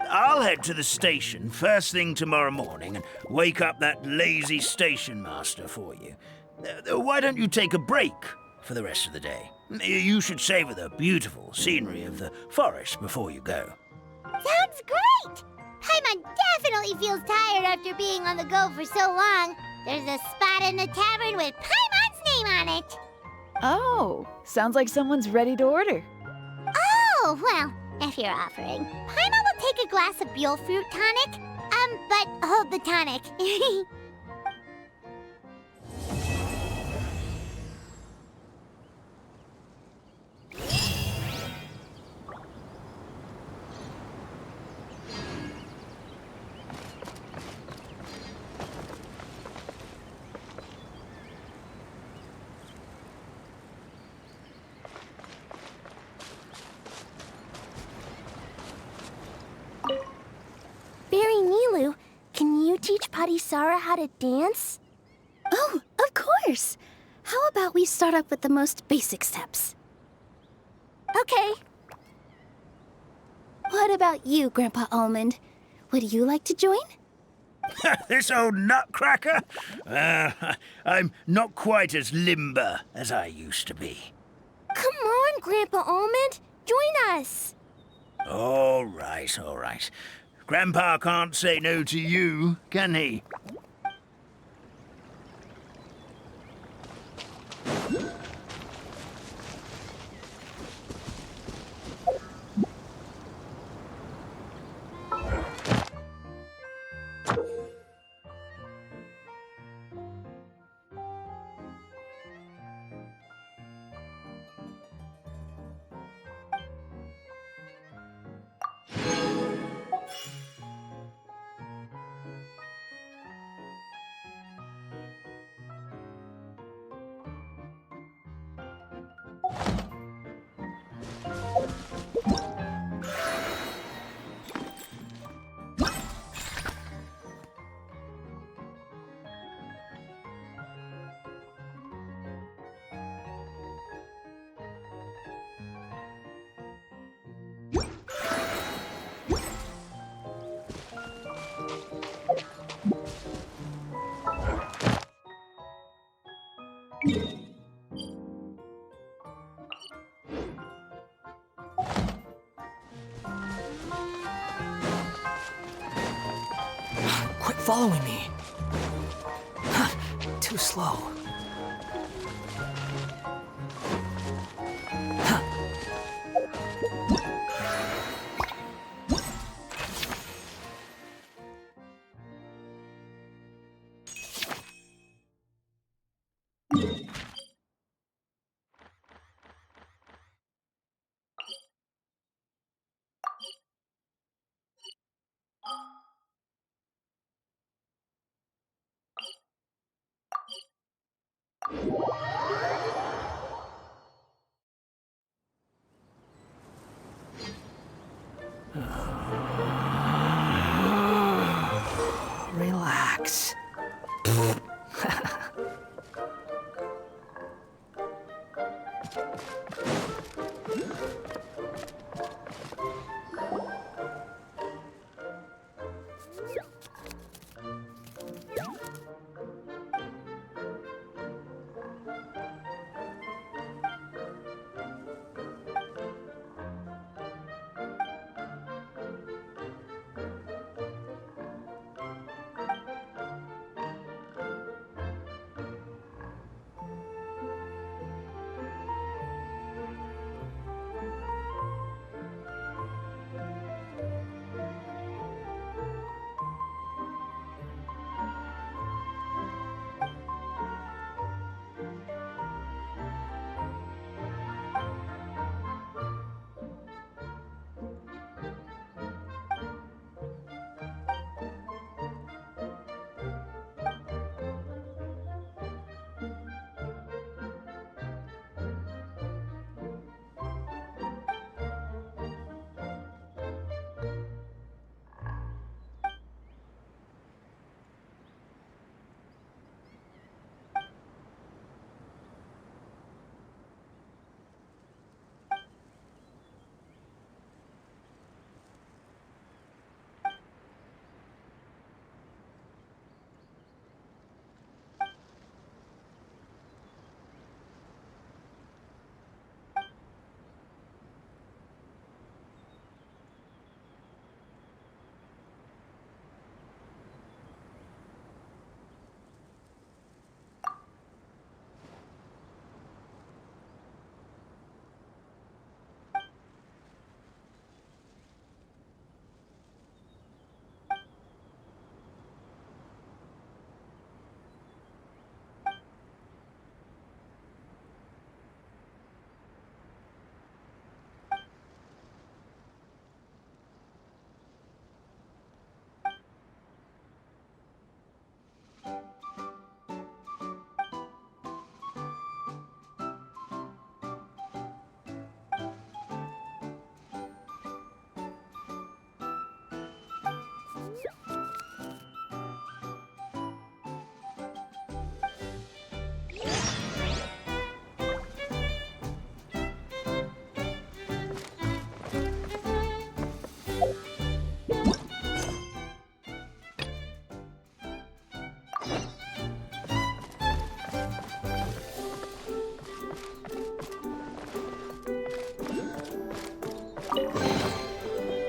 I'll head to the station first thing tomorrow morning and wake up that lazy station master for you. Why don't you take a break for the rest of the day? You should savor the beautiful scenery of the forest before you go. Sounds great! Paimon definitely feels tired after being on the go for so long. There's a spot in the tavern with Paimon's name on it. Oh, sounds like someone's ready to order. Oh, well, if you're offering, Paimon will take a glass of Buell fruit tonic. But hold the tonic. Fairy Nilu, can you teach Patisara how to dance? Oh, of course. How about we start off with the most basic steps? Okay. What about you, Grandpa Almond? Would you like to join? This old nutcracker? I'm not quite as limber as I used to be. Come on, Grandpa Almond. Join us. All right, all right. Grandpa can't say no to you, can he? following me. Too slow. Relax.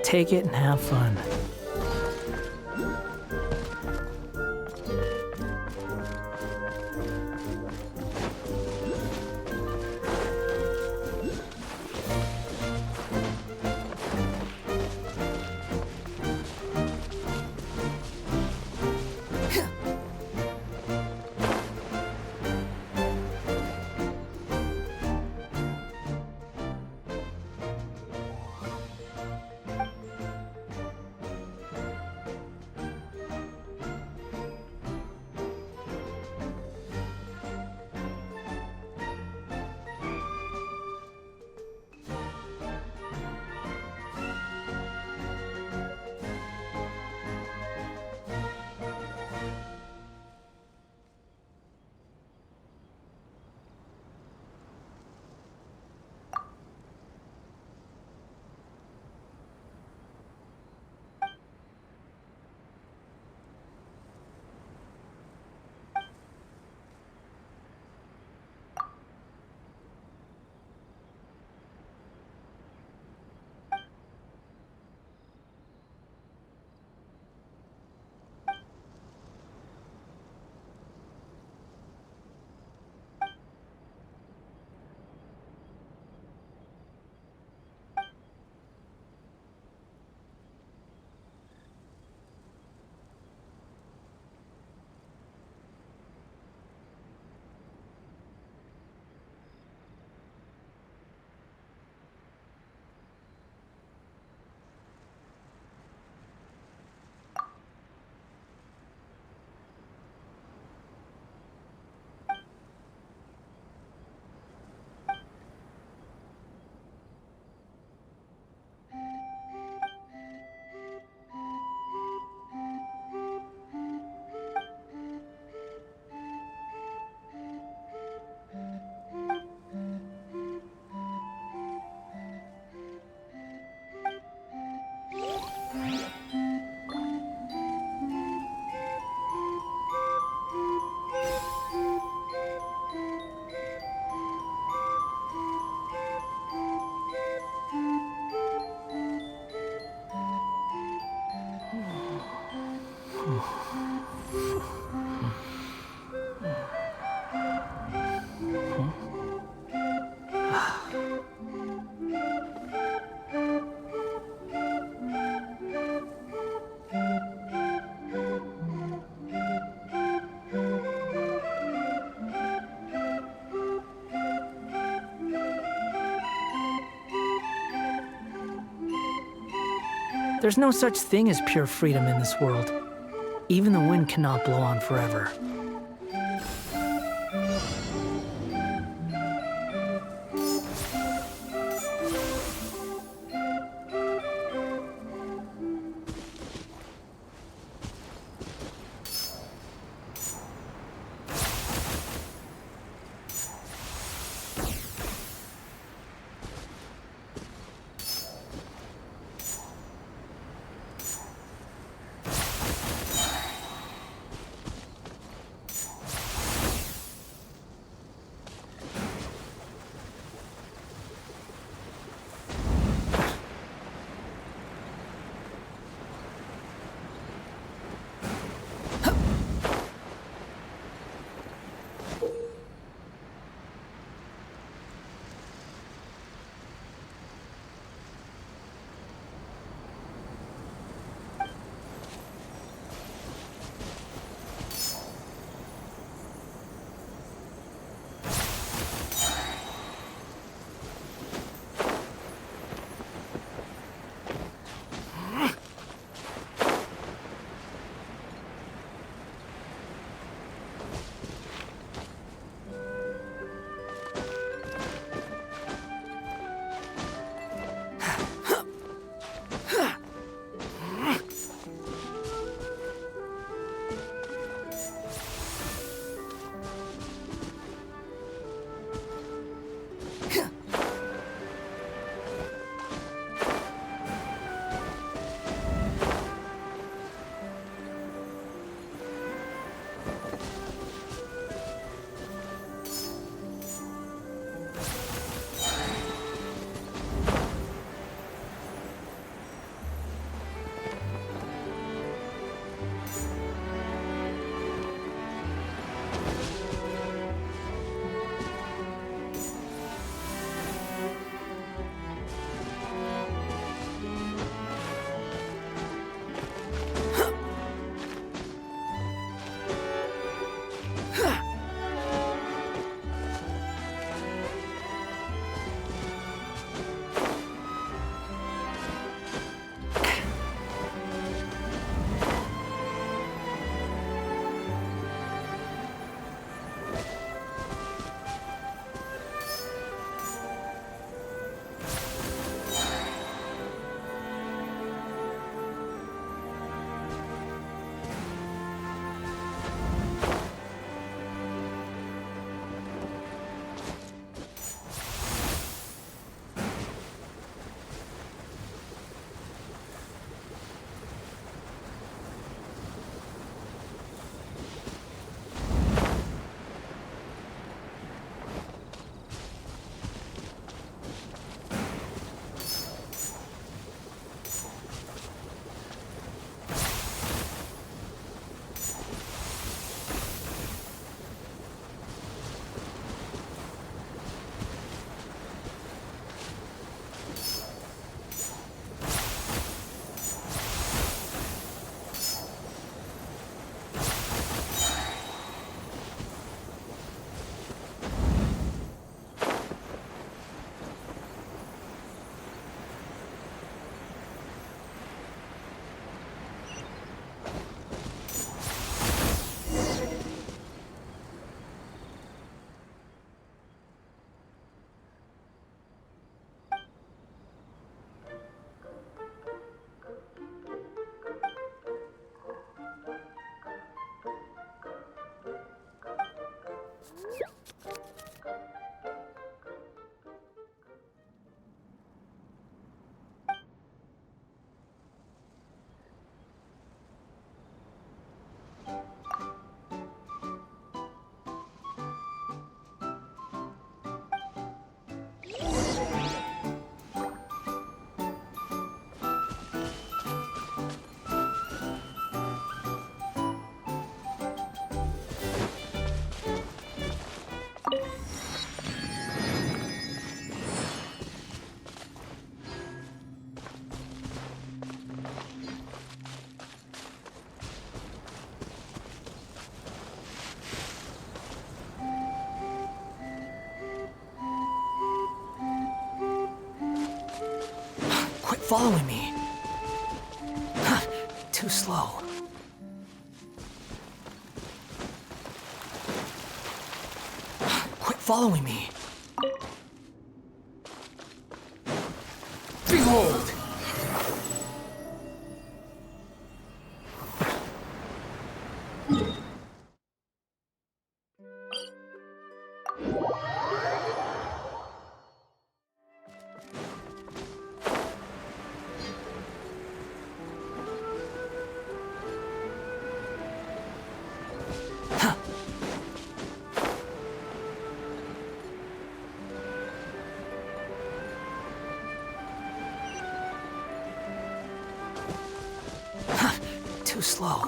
Take it and have fun. There's no such thing as pure freedom in this world. Even the wind cannot blow on forever. Quit following me. too slow. Quit following me. Behold! Too slow.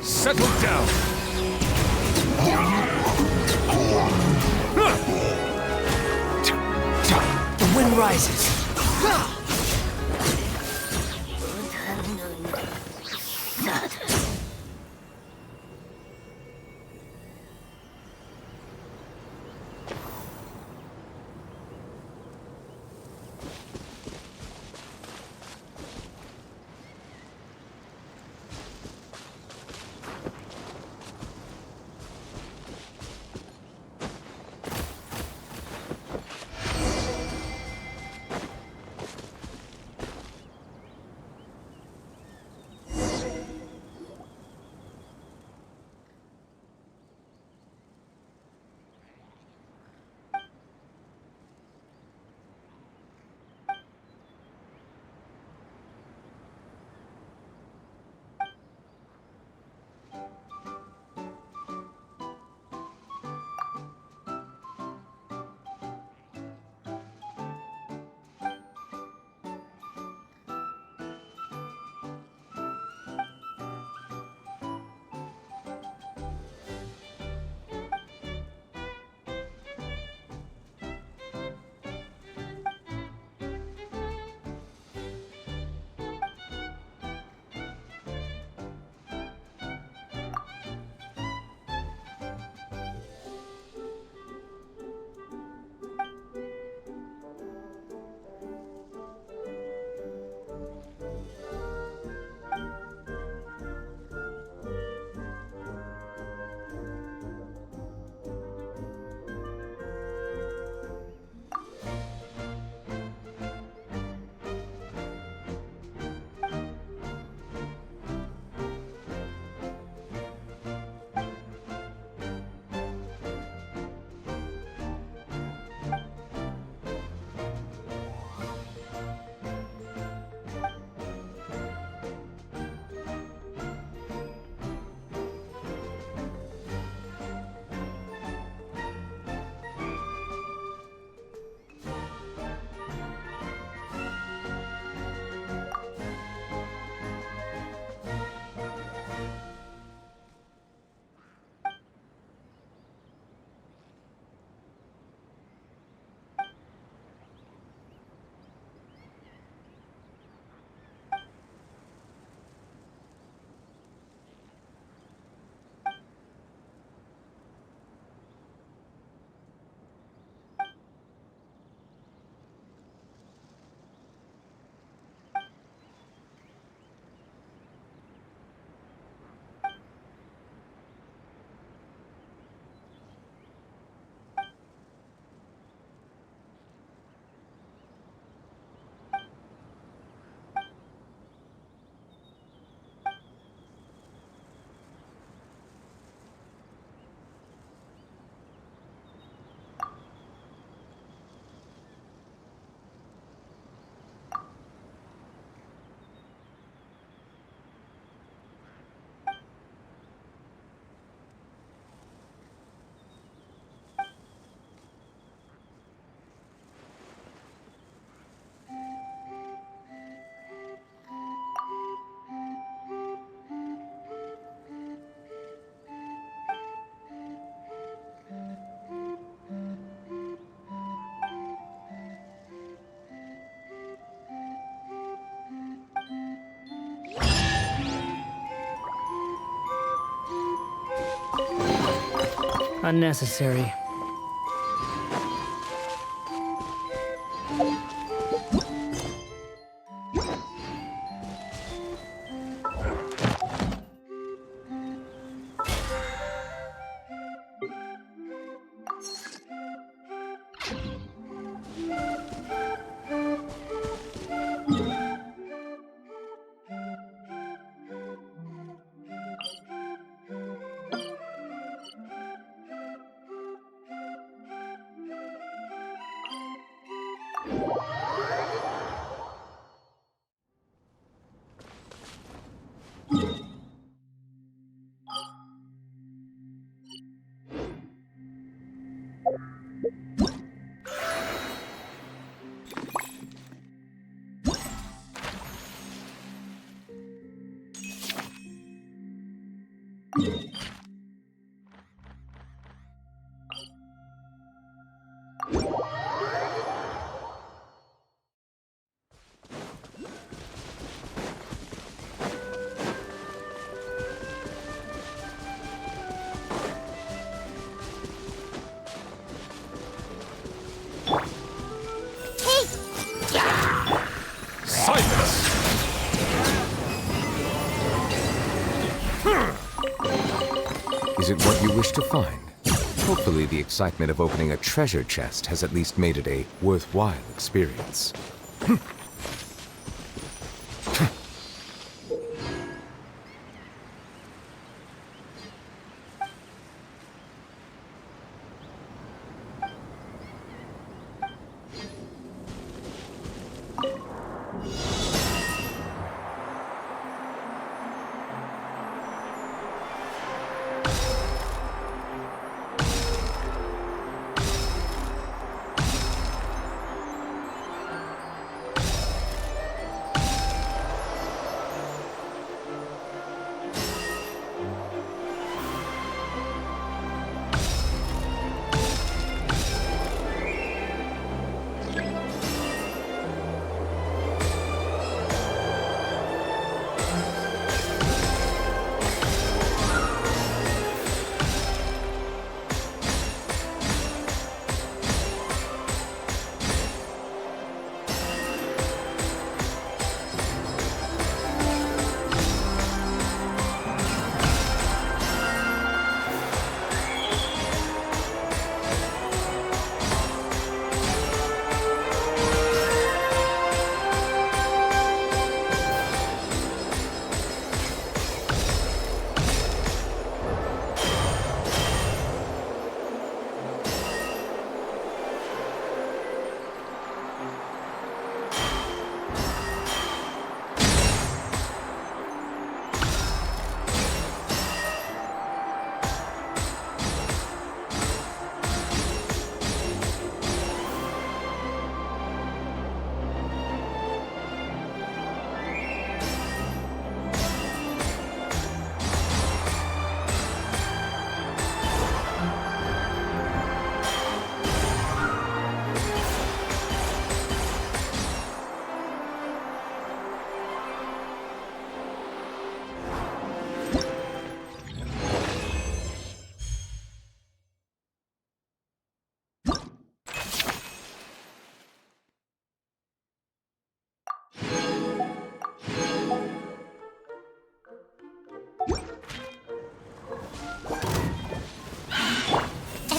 Settle down. The wind rises. Unnecessary. Is it what you wish to find? Hopefully the excitement of opening a treasure chest has at least made it a worthwhile experience.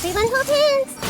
Everyone hold hands!